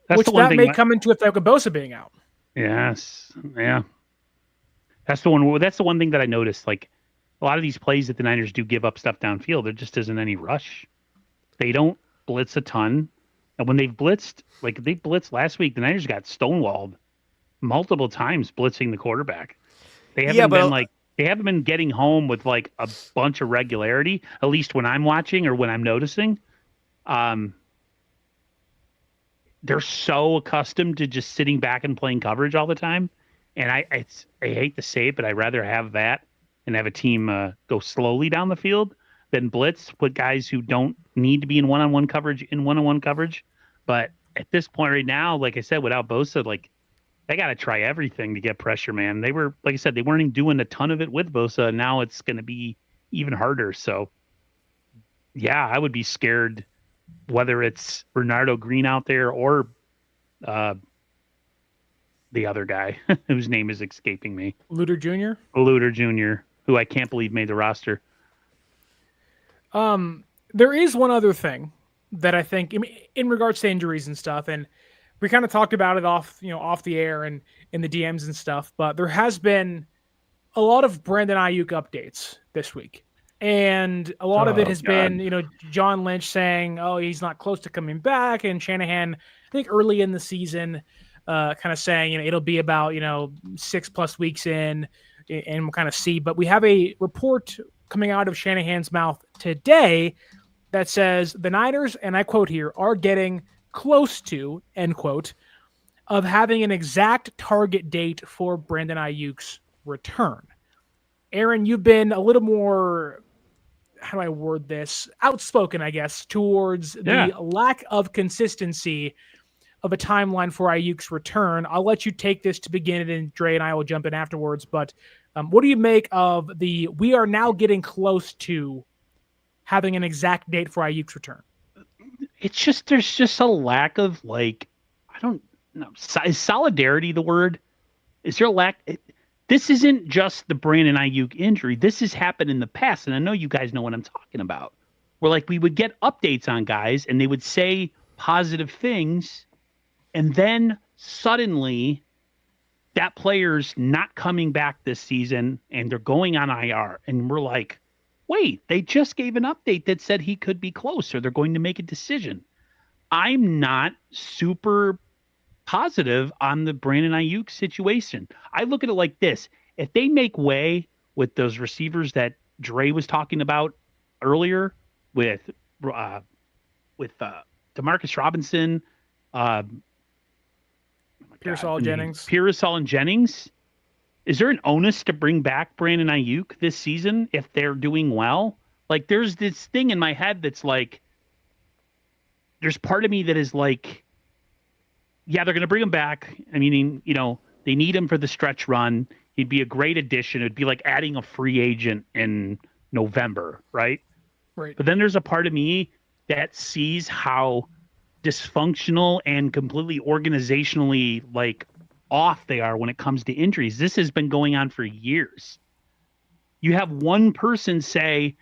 Which that may come into effect with Bosa being out. Yes. Yeah. That's the one. That's the one thing that I noticed. Like a lot of these plays that the Niners do give up stuff downfield, there just isn't any rush. They don't blitz a ton. And when they've blitzed, like they blitzed last week, the Niners got stonewalled multiple times blitzing the quarterback. They haven't been getting home with like a bunch of regularity, at least when I'm watching or when I'm noticing. They're so accustomed to just sitting back and playing coverage all the time. And I hate to say it, but I'd rather have that and have a team go slowly down the field than blitz, put guys who don't need to be in one-on-one coverage. But at this point right now, like I said, without Bosa, like they got to try everything to get pressure, man. They were, like I said, they weren't even doing a ton of it with Bosa. And now it's going to be even harder. So yeah, I would be scared whether it's Renardo Green out there or the other guy whose name is escaping me. Luter Jr.? Luter Jr., who I can't believe made the roster. There is one other thing that I think in regards to injuries and stuff, and we kind of talked about it off the air and in the DMs and stuff, but there has been a lot of Brandon Aiyuk updates this week. And a lot of it has been, John Lynch saying, oh, he's not close to coming back. And Shanahan, I think early in the season, kind of saying, it'll be about, 6+ weeks in and we'll kind of see. But we have a report coming out of Shanahan's mouth today that says the Niners, and I quote here, are getting close to, end quote, of having an exact target date for Brandon Aiyuk's return. Aaron, you've been a little more, how do I word this? Outspoken, I guess, towards the lack of consistency of a timeline for Aiyuk's return. I'll let you take this to begin it, and Dre and I will jump in afterwards. But what do you make of we are now getting close to having an exact date for Aiyuk's return? It's just, there's just a lack of I don't know. Is solidarity the word? Is there a lack? This isn't just the Brandon Aiyuk injury. This has happened in the past, and I know you guys know what I'm talking about. Where we would get updates on guys, and they would say positive things, and then suddenly that player's not coming back this season, and they're going on IR, and we're like, wait, they just gave an update that said he could be close, or they're going to make a decision. I'm not super positive on the Brandon Aiyuk situation. I look at it like this. If they make way with those receivers that Dre was talking about earlier with Demarcus Robinson, uh, Pearsall, Jennings. Pearsall and Jennings. Is there an onus to bring back Brandon Aiyuk this season if they're doing well? Like, there's this thing in my head that's like, there's part of me that is like, yeah, they're going to bring him back. I mean, they need him for the stretch run. He'd be a great addition. It'd be like adding a free agent in November, right? Right. But then there's a part of me that sees how dysfunctional and completely organizationally like off they are when it comes to injuries. This has been going on for years. You have one person say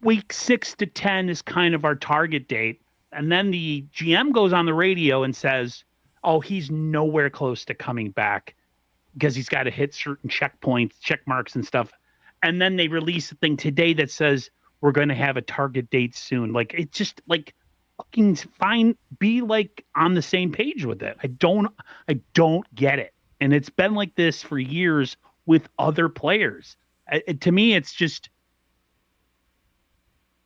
week 6 to 10 is kind of our target date. And then the GM goes on the radio and says, oh, he's nowhere close to coming back because he's got to hit certain checkpoints, check marks and stuff. And then they release a thing today that says we're going to have a target date soon. Like, it's just like, fucking fine, be like on the same page with it. I don't get it. And it's been like this for years with other players. To me, it's just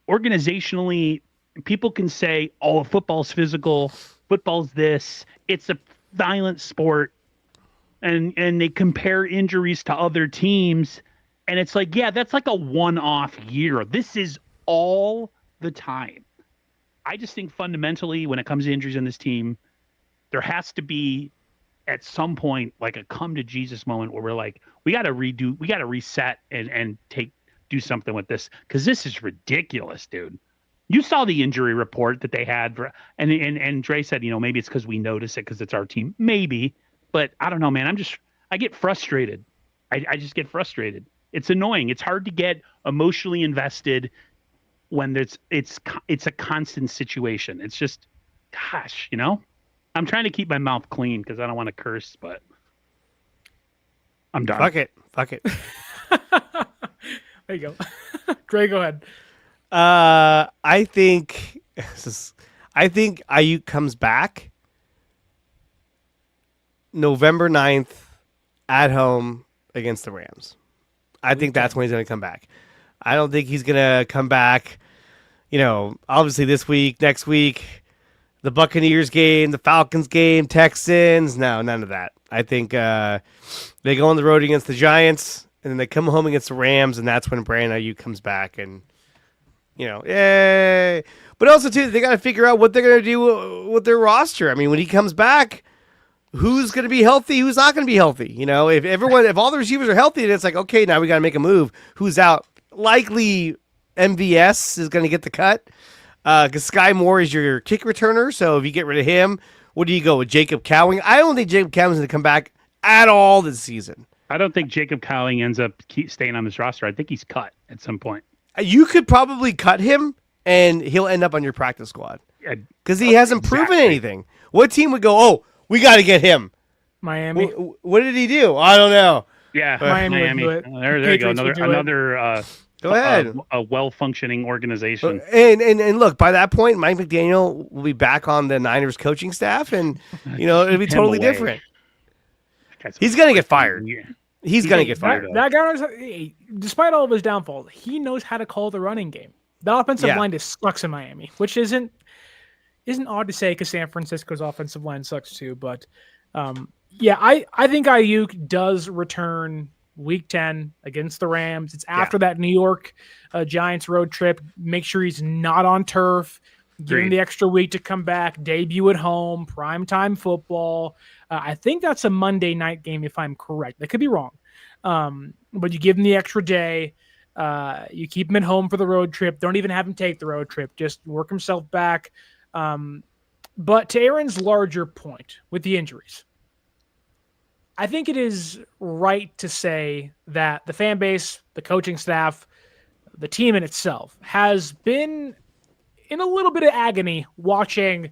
organizationally, people can say, oh, football's physical, football's this, it's a violent sport. And they compare injuries to other teams. And it's like, yeah, that's like a one-off year. This is all the time. I just think fundamentally when it comes to injuries in this team, there has to be at some point like a come to Jesus moment where we're like, we got to reset and do something with this because this is ridiculous, dude. You saw the injury report that they had and Dre said, maybe it's because we notice it because it's our team. Maybe, but I don't know, man. I get frustrated. I just get frustrated. It's annoying. It's hard to get emotionally invested when it's a constant situation. It's just, gosh, I'm trying to keep my mouth clean because I don't want to curse, but I'm done. Fuck it. There you go. Dre, go ahead. I think Aiyuk comes back November 9th at home against the Rams. I think that's when he's going to come back. I don't think he's going to come back, obviously this week, next week, the Buccaneers game, the Falcons game, Texans. No, none of that. I think they go on the road against the Giants, and then they come home against the Rams, and that's when Brandon Aiyuk comes back. And, yay. But also, too, they got to figure out what they're going to do with their roster. I mean, when he comes back, who's going to be healthy, who's not going to be healthy? If all the receivers are healthy, then it's like, okay, now we got to make a move. Who's out? Likely MVS is going to get the cut because Sky Moore is your kick returner. So if you get rid of him, what do you go with? Jacob Cowing? I don't think Jacob Cowing is going to come back at all this season. I don't think Jacob Cowing ends up staying on this roster. I think he's cut at some point. You could probably cut him and he'll end up on your practice squad because he hasn't proven anything. What team would go, oh, we got to get him? Miami. What did he do? I don't know. Yeah, Miami. There you go. Another go ahead. A well-functioning organization. And look, by that point, Mike McDaniel will be back on the Niners coaching staff, and it'll be totally different. He's gonna get fired. He's gonna get fired. That guy, despite all of his downfalls, he knows how to call the running game. The offensive line just sucks in Miami, which isn't odd to say because San Francisco's offensive line sucks too. But I think Aiyuk does return week 10 against the Rams. It's after that New York Giants road trip. Make sure he's not on turf. Give him the extra week to come back, debut at home, primetime football. I think that's a Monday night game if I'm correct. That could be wrong. But you give him the extra day. You keep him at home for the road trip. Don't even have him take the road trip. Just work himself back. But to Aaron's larger point with the injuries, I think it is right to say that the fan base, the coaching staff, the team in itself has been in a little bit of agony watching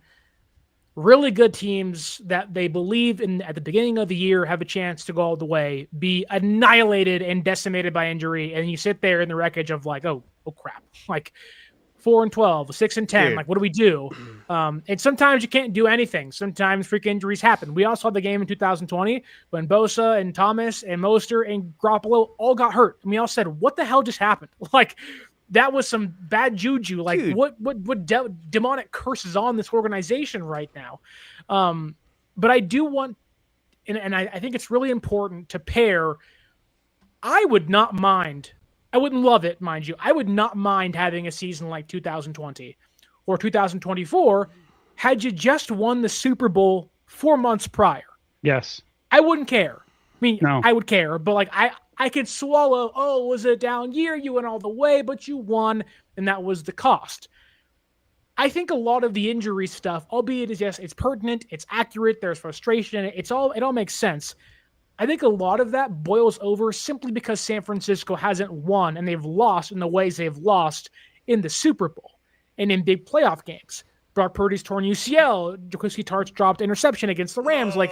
really good teams that they believe in at the beginning of the year have a chance to go all the way be annihilated and decimated by injury. And you sit there in the wreckage of like, oh crap. Like 4-12, 6-10. Dude. Like, what do we do? And sometimes you can't do anything. Sometimes freak injuries happen. We also had the game in 2020 when Bosa and Thomas and Mostert and Garoppolo all got hurt. And we all said, what the hell just happened? Like, that was some bad juju. Like, Dude. what demonic curse is on this organization right now? But I do want, and I think it's really important to pair. I would not mind. I wouldn't love it, mind you. I would not mind having a season like 2020 or 2024 had you just won the Super Bowl 4 months prior. Yes. I wouldn't care. I mean, No. I would care, but like I could swallow, oh, was it a down year? You went all the way, but you won, and that was the cost. I think a lot of the injury stuff, albeit it's pertinent, it's accurate, there's frustration, it all makes sense. I think a lot of that boils over simply because San Francisco hasn't won and they've lost in the ways they've lost in the Super Bowl and in big playoff games. Brock Purdy's torn UCL, Jaquiski Tartt's dropped interception against the Rams. Like,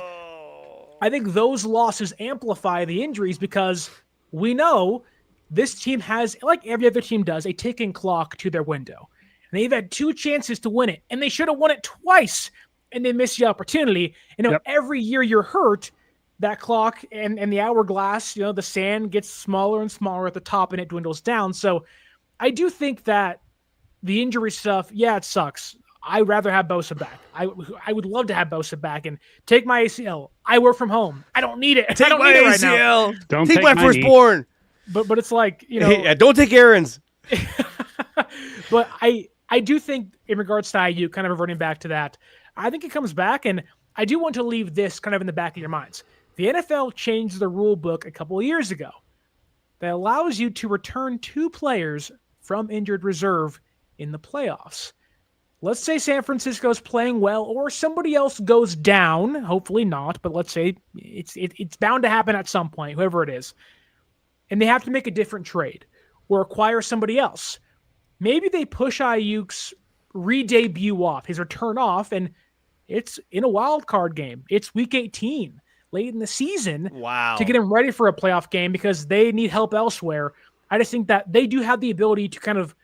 I think those losses amplify the injuries because we know this team has, like every other team does, a ticking clock to their window. And they've had 2 chances to win it, and they should have won it twice, and they missed the opportunity. And every year you're hurt, that clock and the hourglass, the sand gets smaller and smaller at the top, and it dwindles down. So I do think that the injury stuff, it sucks. I'd rather have Bosa back. I would love to have Bosa back and take my ACL. I work from home. I don't need it. Take I don't my need it right ACL. now. Don't take my knee. firstborn. But it's like, Yeah, don't take Aaron's. But I do think in regards to Aiyuk, kind of reverting back to that, I think it comes back, and I do want to leave this kind of in the back of your minds. The NFL changed the rule book a couple of years ago that allows you to return 2 players from injured reserve in the playoffs. Let's say San Francisco's playing well or somebody else goes down, hopefully not, but let's say it's bound to happen at some point, whoever it is, and they have to make a different trade or acquire somebody else. Maybe they push Aiyuk's re-debut off, his return off, and it's in a wild card game. It's week 18, late in the season, to get him ready for a playoff game because they need help elsewhere. I just think that they do have the ability to kind of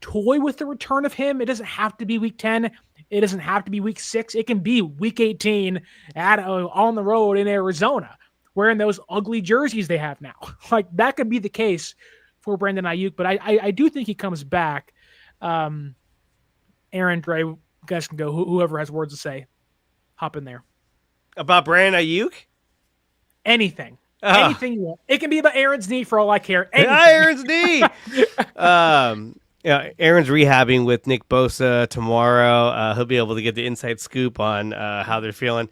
toy with the return of him. It doesn't have to be week 10. It doesn't have to be week 6. It can be week 18 on the road in Arizona, wearing those ugly jerseys they have now. Like, that could be the case for Brandon Aiyuk, but I do think he comes back. Aaron, Dre, you guys can go. Whoever has words to say, hop in there. About Brandon Aiyuk? Anything. Anything you want. It can be about Aaron's knee for all I care. Anything. Aaron's knee. Aaron's rehabbing with Nick Bosa tomorrow. He'll be able to get the inside scoop on how they're feeling.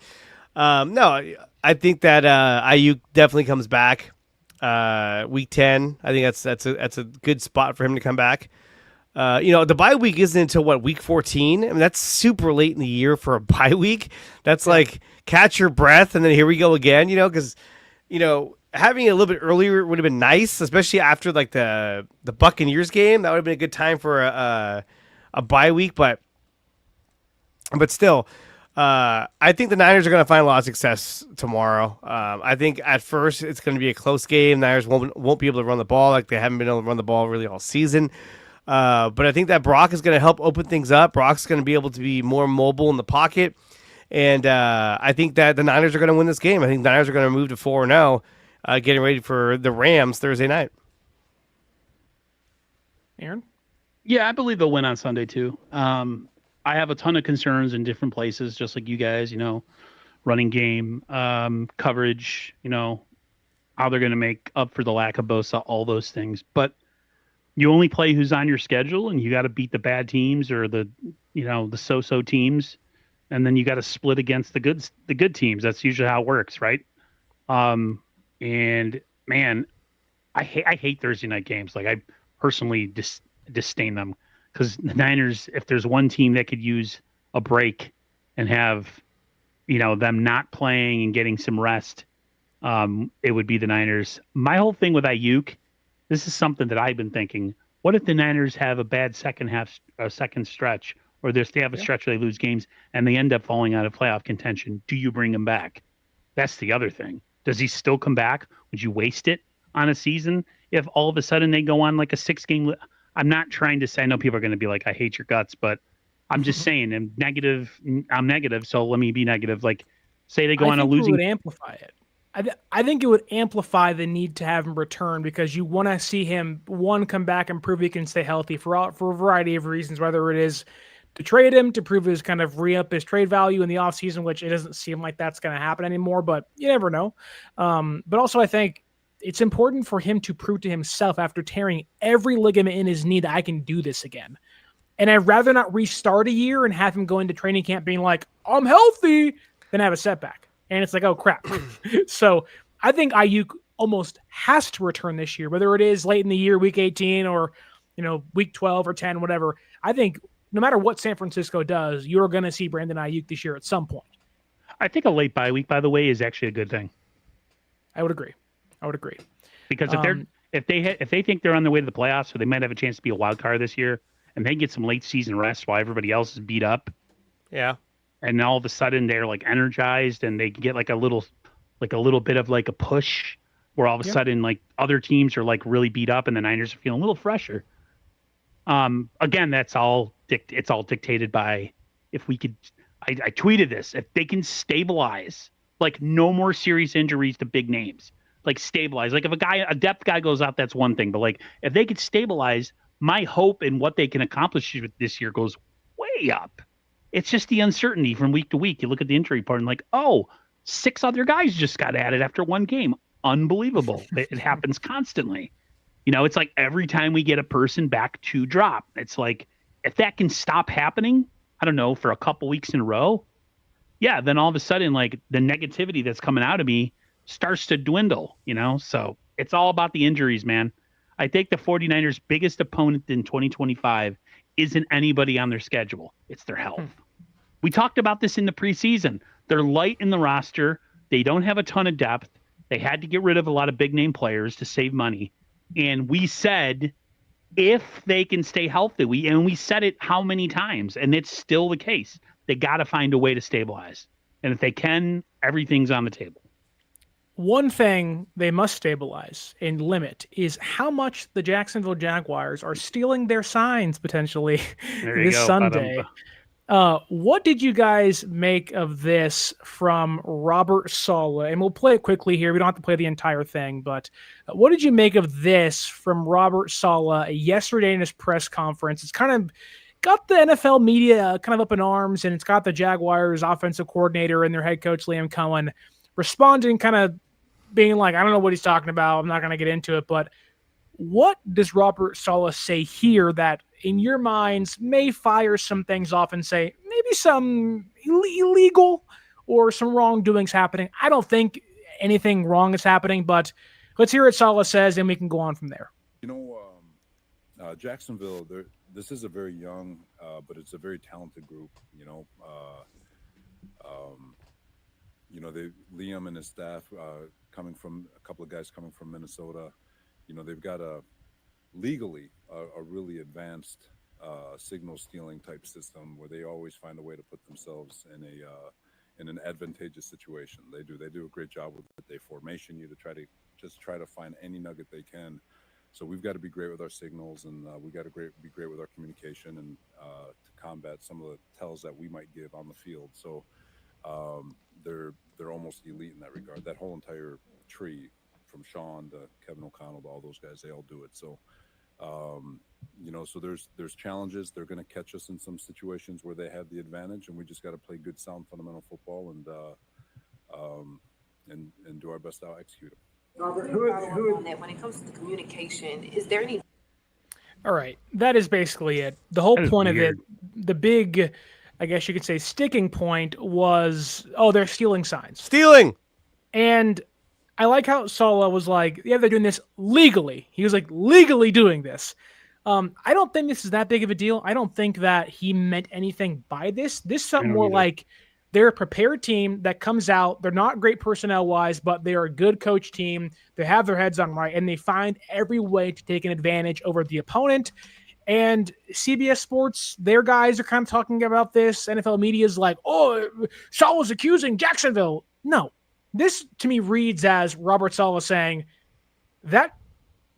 No, I think that Aiyuk definitely comes back. Week 10. I think that's a good spot for him to come back. The bye week isn't until week 14. I mean, that's super late in the year for a bye week. That's like catch your breath and then here we go again. Because having it a little bit earlier would have been nice, especially after like the Buccaneers game. That would have been a good time for a bye week, but still. I think the Niners are going to find a lot of success tomorrow. I think at first it's going to be a close game. Niners won't be able to run the ball like they haven't been able to run the ball really all season. But I think that Brock is going to help open things up. Brock's going to be able to be more mobile in the pocket. And I think that the Niners are going to win this game. I think the Niners are going to move to 4-0, getting ready for the Rams Thursday night. Aaron? Yeah, I believe they'll win on Sunday too. I have a ton of concerns in different places, just like you guys, running game, coverage, how they're going to make up for the lack of Bosa, all those things. But you only play who's on your schedule, and you got to beat the bad teams or the so-so teams, and then you got to split against the good teams. That's usually how it works, right? And man, I hate Thursday night games. Like, I personally disdain them. Because the Niners, if there's one team that could use a break and have, them not playing and getting some rest, it would be the Niners. My whole thing with Aiyuk, this is something that I've been thinking. What if the Niners have a bad second stretch, or they have a stretch where they lose games and they end up falling out of playoff contention? Do you bring him back? That's the other thing. Does he still come back? Would you waste it on a season if all of a sudden they go on like a 6-game? I'm not trying to say, I know people are going to be like, I hate your guts, but I'm just saying I'm negative. So let me be negative. Like, say they go on a losing. It would amplify it. I think it would amplify the need to have him return because you want to see him, one, come back and prove he can stay healthy for a variety of reasons, whether it is to trade him, to prove his kind of re-up his trade value in the offseason, which it doesn't seem like that's going to happen anymore, but you never know. But also I think it's important for him to prove to himself after tearing every ligament in his knee that I can do this again. And I'd rather not restart a year and have him go into training camp being like, I'm healthy, than have a setback. And it's like, oh, crap. So I think Aiyuk almost has to return this year, whether it is late in the year, week 18, or week 12 or 10, whatever. I think no matter what San Francisco does, you're going to see Brandon Aiyuk this year at some point. I think a late bye week, by the way, is actually a good thing. I would agree. Because if they think they're on their way to the playoffs, so they might have a chance to be a wild card this year, and they get some late season rest while everybody else is beat up. Yeah. And all of a sudden they're like energized and they get like a little bit of like a push where all of a sudden like other teams are like really beat up and the Niners are feeling a little fresher. Again, it's all dictated by if we could. I tweeted this, if they can stabilize, like no more serious injuries to big names, like stabilize. Like if a depth guy goes out, that's one thing, but like if they could stabilize, my hope in what they can accomplish this year goes way up. It's just the uncertainty from week to week. You look at the injury part and like, 6 other guys just got added after one game. Unbelievable. It happens constantly. It's like every time we get a person back to drop, it's like, if that can stop happening, I don't know, for a couple weeks in a row, then all of a sudden, like the negativity that's coming out of me starts to dwindle, So it's all about the injuries, man. I think the 49ers' biggest opponent in 2025 isn't anybody on their schedule. It's their health. We talked about this in the preseason. They're light in the roster. They don't have a ton of depth. They had to get rid of a lot of big name players to save money. And we said, if they can stay healthy, we said it how many times, and it's still the case. They got to find a way to stabilize. And if they can, everything's on the table. One thing they must stabilize and limit is how much the Jacksonville Jaguars are stealing their signs potentially this Sunday. What did you guys make of this from Robert Saleh? And we'll play it quickly here. We don't have to play the entire thing, but what did you make of this from Robert Saleh yesterday in his press conference? It's kind of got the NFL media kind of up in arms, and it's got the Jaguars offensive coordinator and their head coach, Liam Cohen, responding, kind of being like, I don't know what he's talking about. I'm not going to get into it, but what does Robert Saleh say here that in your minds may fire some things off and say maybe some illegal or some wrongdoings happening? I don't think anything wrong is happening, but let's hear what Saleh says and we can go on from there. Jacksonville, this is a very young, but it's a very talented group, Liam and his staff, coming from a couple of guys coming from Minnesota, they've got legally a really advanced signal stealing type system where they always find a way to put themselves in an advantageous situation. They do a great job with it. They formation you to try to find any nugget they can. So we've got to be great with our signals, and we got to be great with our communication, and to combat some of the tells that we might give on the field. So they're almost elite in that regard. That whole entire tree, from Sean to Kevin O'Connell to all those guys, they all do it. So so there's challenges. They're going to catch us in some situations where they have the advantage, and we just got to play good, sound, fundamental football and do our best to execute them. Robert, when it comes to the communication, is there any? All right, that is basically it. The whole point of it, the big, I guess you could say, sticking point was, they're stealing signs. And I like how Saleh was like, they're doing this legally. He was like, legally doing this. I don't think this is that big of a deal. I don't think that he meant anything by this. This is something more like they're a prepared team that comes out. They're not great personnel-wise, but they're a good coach team. They have their heads on right, and they find every way to take an advantage over the opponent. And CBS Sports, their guys are kind of talking about this. NFL media is like, Saleh's accusing Jacksonville. No. This, to me, reads as Robert Saleh saying that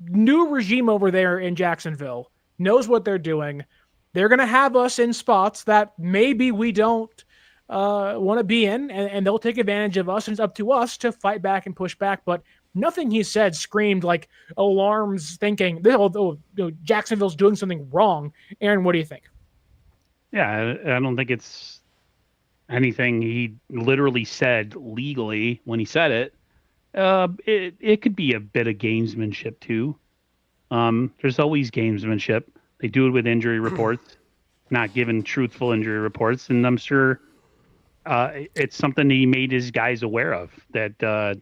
new regime over there in Jacksonville knows what they're doing. They're going to have us in spots that maybe we don't want to be in, and they'll take advantage of us, and it's up to us to fight back and push back. But nothing he said screamed like alarms thinking, Jacksonville's doing something wrong. Aaron, what do you think? Yeah, I don't think it's anything he literally said legally when he said it. It could be a bit of gamesmanship too. There's always gamesmanship. They do it with injury reports, not giving truthful injury reports, and I'm sure it's something he made his guys aware of. That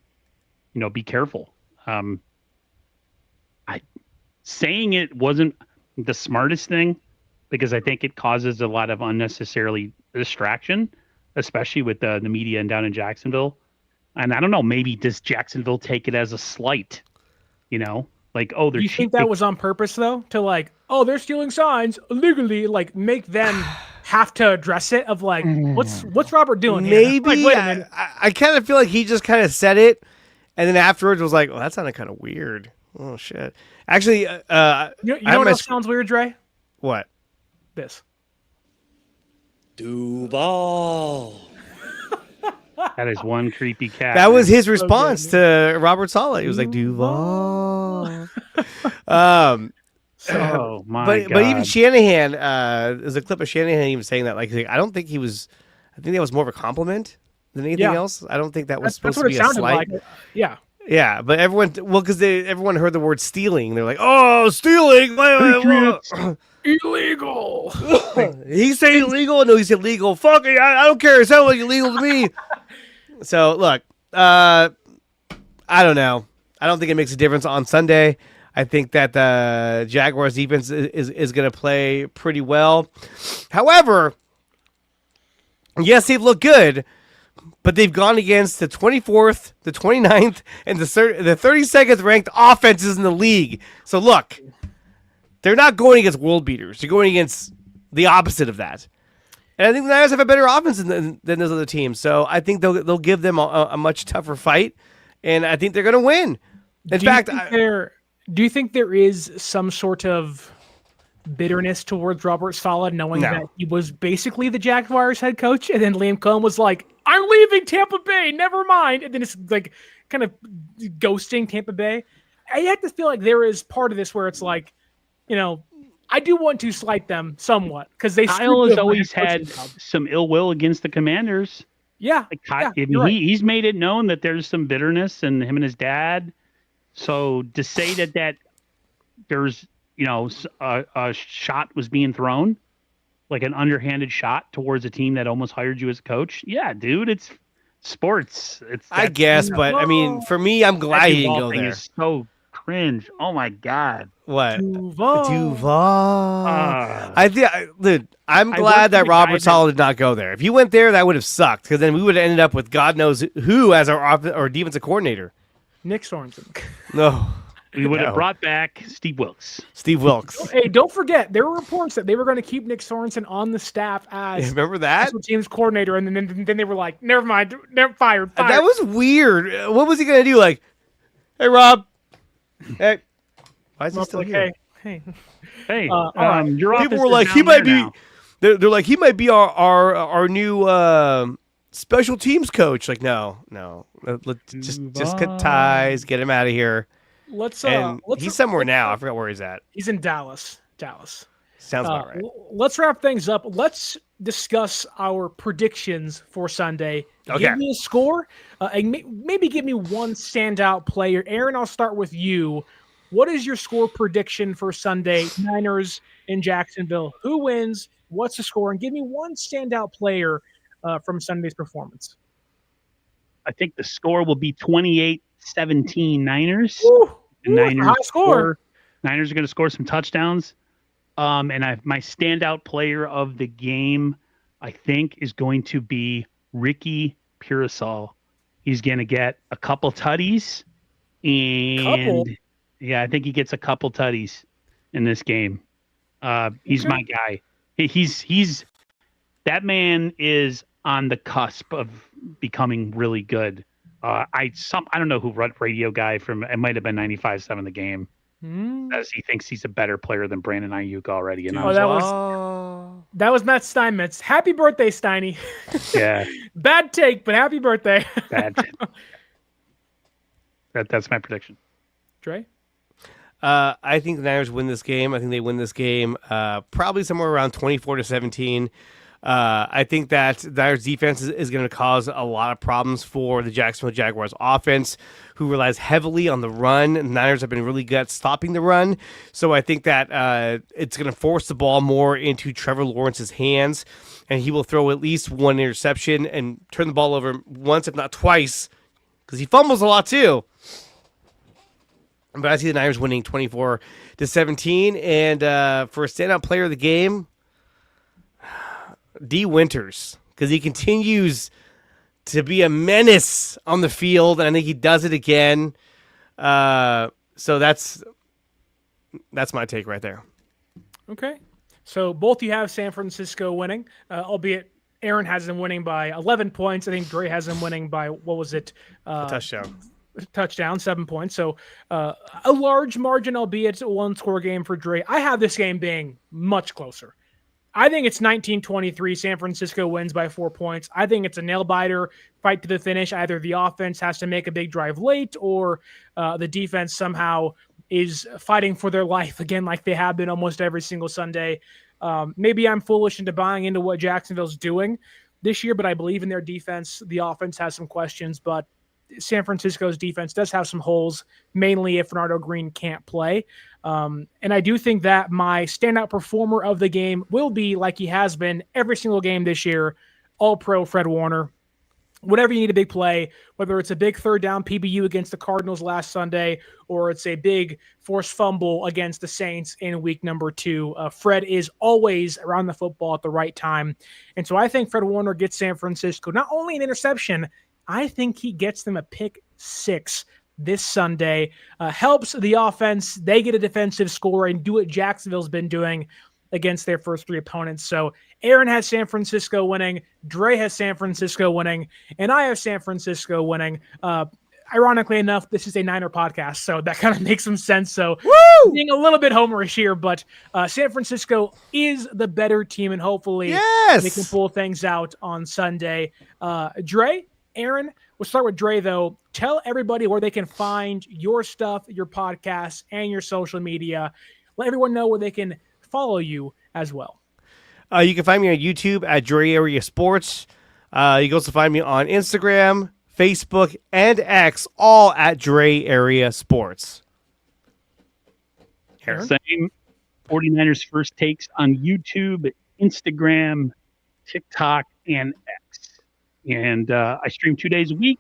be careful. Saying it wasn't the smartest thing because I think it causes a lot of unnecessarily distraction, especially with the media and down in Jacksonville. And I don't know, maybe does Jacksonville take it as a slight? Like, oh, they're Do you think that was on purpose though? To like, oh, they're stealing signs illegally, like make them have to address it of like, what's Robert doing here? Maybe Like, wait a minute. I kind of feel like he just kind of said it, and then afterwards was like, "Well, that sounded kind of weird." Oh shit! Actually, You know what else sounds weird, Dre? What? This. Duval. That is one creepy cat. That was his response to Robert Saleh. He was like, Duval. Oh my god! But even Shanahan, there's a clip of Shanahan even saying that. Like, I don't think he was. I think that was more of a compliment than anything else. I don't think that was supposed to be a slight. Like. Yeah. Yeah, but everyone heard the word stealing. They're like, "Oh, stealing! Illegal." He said illegal? No, he said legal. Fuck it! I don't care. It sounds like illegal to me. So look, I don't know. I don't think it makes a difference on Sunday. I think that the Jaguars defense is going to play pretty well. However, yes, they've looked good, but they've gone against the 24th, the 29th, and the 32nd ranked offenses in the league. So look, they're not going against world beaters. They're going against the opposite of that. And I think the Niners have a better offense than those other teams. So I think they'll give them a much tougher fight, and I think they're going to win. Do you think there is some sort of bitterness towards Robert Saleh, knowing that he was basically the Jaguars head coach, and then Liam Cohen was like, "I'm leaving Tampa Bay, never mind," and then it's like kind of ghosting Tampa Bay? I have to feel like there is part of this where it's like, I do want to slight them somewhat because Kyle has always had some ill will against the Commanders. Yeah, he's made it known that there's some bitterness in him and his dad. So to say that there's a shot was being thrown, like an underhanded shot towards a team that almost hired you as a coach. Yeah, dude, it's sports. I guess, but I mean, for me, I'm glad he didn't go there. Is so cringe. Oh my god. What? Duval. I'm glad that Robert Saleh did not go there. If you went there, that would have sucked because then we would have ended up with God knows who as our defensive coordinator. Nick Sorensen. No. We would have brought back Steve Wilkes. Hey, don't forget, there were reports that they were going to keep Nick Sorensen on the staff as remember that? special teams coordinator, and then they were like, never mind, fired. That was weird. What was he going to do? Like, hey, Rob. Hey. Why is he still here? Hey. Your people were like, he might be. They're like, he might be our new special teams coach. Like, no. Let's just cut ties, get him out of here. He's somewhere now. I forgot where he's at. He's in Dallas. Sounds about right. Let's wrap things up. Let's discuss our predictions for Sunday. Okay. Give me a score. And maybe give me one standout player. Aaron, I'll start with you. What is your score prediction for Sunday? Niners in Jacksonville. Who wins? What's the score? And give me one standout player from Sunday's performance. I think the score will be 28-17 Niners. The Niners high score. Niners are going to score some touchdowns. And my standout player of the game, I think, is going to be Ricky Pearsall. He's going to get a couple tutties. Yeah, I think he gets a couple tutties in this game. He's my guy. He's that man is on the cusp of becoming really good. I don't know who radio guy from, it might have been 95.7 The Game. as he thinks he's a better player than Brandon Aiyuk already. And that was Matt Steinmetz. Happy birthday, Steiny. Yeah. Bad take, but happy birthday. Bad. That's my prediction. Dre? I think the Niners win this game. I think they win this game probably somewhere around 24-17. I think that the Niners defense is going to cause a lot of problems for the Jacksonville Jaguars offense, who relies heavily on the run. The Niners have been really good at stopping the run. So I think that it's going to force the ball more into Trevor Lawrence's hands, and he will throw at least one interception and turn the ball over once, if not twice, because he fumbles a lot too. But I see the Niners winning 24-17. And for a standout player of the game, D. Winters, because he continues to be a menace on the field, and I think he does it again. So that's my take right there. Okay. So both you have San Francisco winning, albeit Aaron has them winning by 11 points. I think Dre has them winning by, what was it? A touchdown. 7 points. So a large margin, albeit a one-score game for Dre. I have this game being much closer. I think it's 19-23. San Francisco wins by 4 points. I think it's a nail-biter, fight to the finish. Either the offense has to make a big drive late, or the defense somehow is fighting for their life, again, like they have been almost every single Sunday. Maybe I'm foolish into buying into what Jacksonville's doing this year, but I believe in their defense. The offense has some questions, but San Francisco's defense does have some holes, mainly if Bernardo Green can't play. And I do think that my standout performer of the game will be, like he has been every single game this year, All-Pro Fred Warner. Whenever you need a big play, whether it's a big third down PBU against the Cardinals last Sunday, or it's a big forced fumble against the Saints in week number 2, Fred is always around the football at the right time. And so I think Fred Warner gets San Francisco not only an interception, I think he gets them a pick 6 this Sunday. Helps the offense. They get a defensive score and do what Jacksonville's been doing against their first 3 opponents. So Aaron has San Francisco winning, Dre has San Francisco winning, and I have San Francisco winning. Ironically enough, this is a Niner podcast, so that kind of makes some sense. So being a little bit homerish here, but San Francisco is the better team, and hopefully they can pull things out on Sunday. Dre, Aaron, we'll start with Dre, though. Tell everybody where they can find your stuff, your podcast, and your social media. Let everyone know where they can follow you as well. You can find me on YouTube at Dre Area Sports. You can also find me on Instagram, Facebook, and X, all at Dre Area Sports. Aaron? Same 49ers First Takes on YouTube, Instagram, TikTok, and X. And I stream 2 days a week.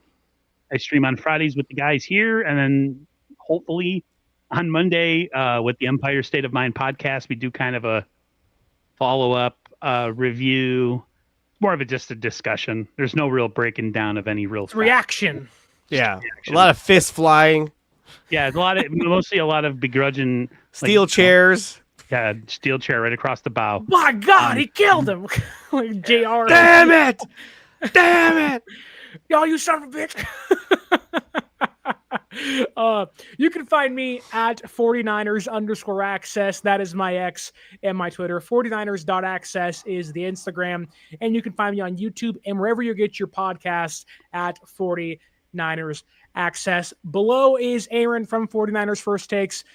I stream on Fridays with the guys here, and then hopefully on Monday with the Empire State of Mind podcast, we do kind of a follow-up review. More of just a discussion. There's no real breaking down of any real reaction. Yeah, a lot of fists flying. Yeah, mostly a lot of begrudging steel chairs. Yeah, steel chair right across the bow. My God, he killed him. Like JR. Damn it! Damn it! Yo, you son of a bitch. You can find me at 49ers_access. That is my X and my Twitter. 49ers.access is the Instagram. And you can find me on YouTube and wherever you get your podcasts at 49ers Access. Below is Aaron from 49ers First Takes.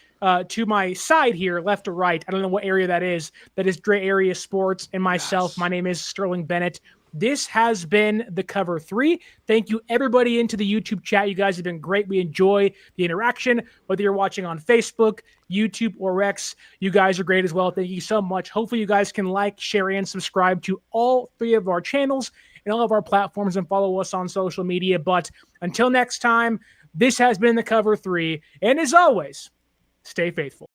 To my side here, left or right, I don't know what area that is. That is Dre Area Sports and myself. Yes. My name is Sterling Bennett. This has been the Cover 3. Thank you, everybody, into the YouTube chat. You guys have been great. We enjoy the interaction, whether you're watching on Facebook, YouTube, or X. You guys are great as well. Thank you so much. Hopefully, you guys can like, share, and subscribe to all 3 of our channels and all of our platforms and follow us on social media. But until next time, this has been the Cover 3. And as always, stay faithful.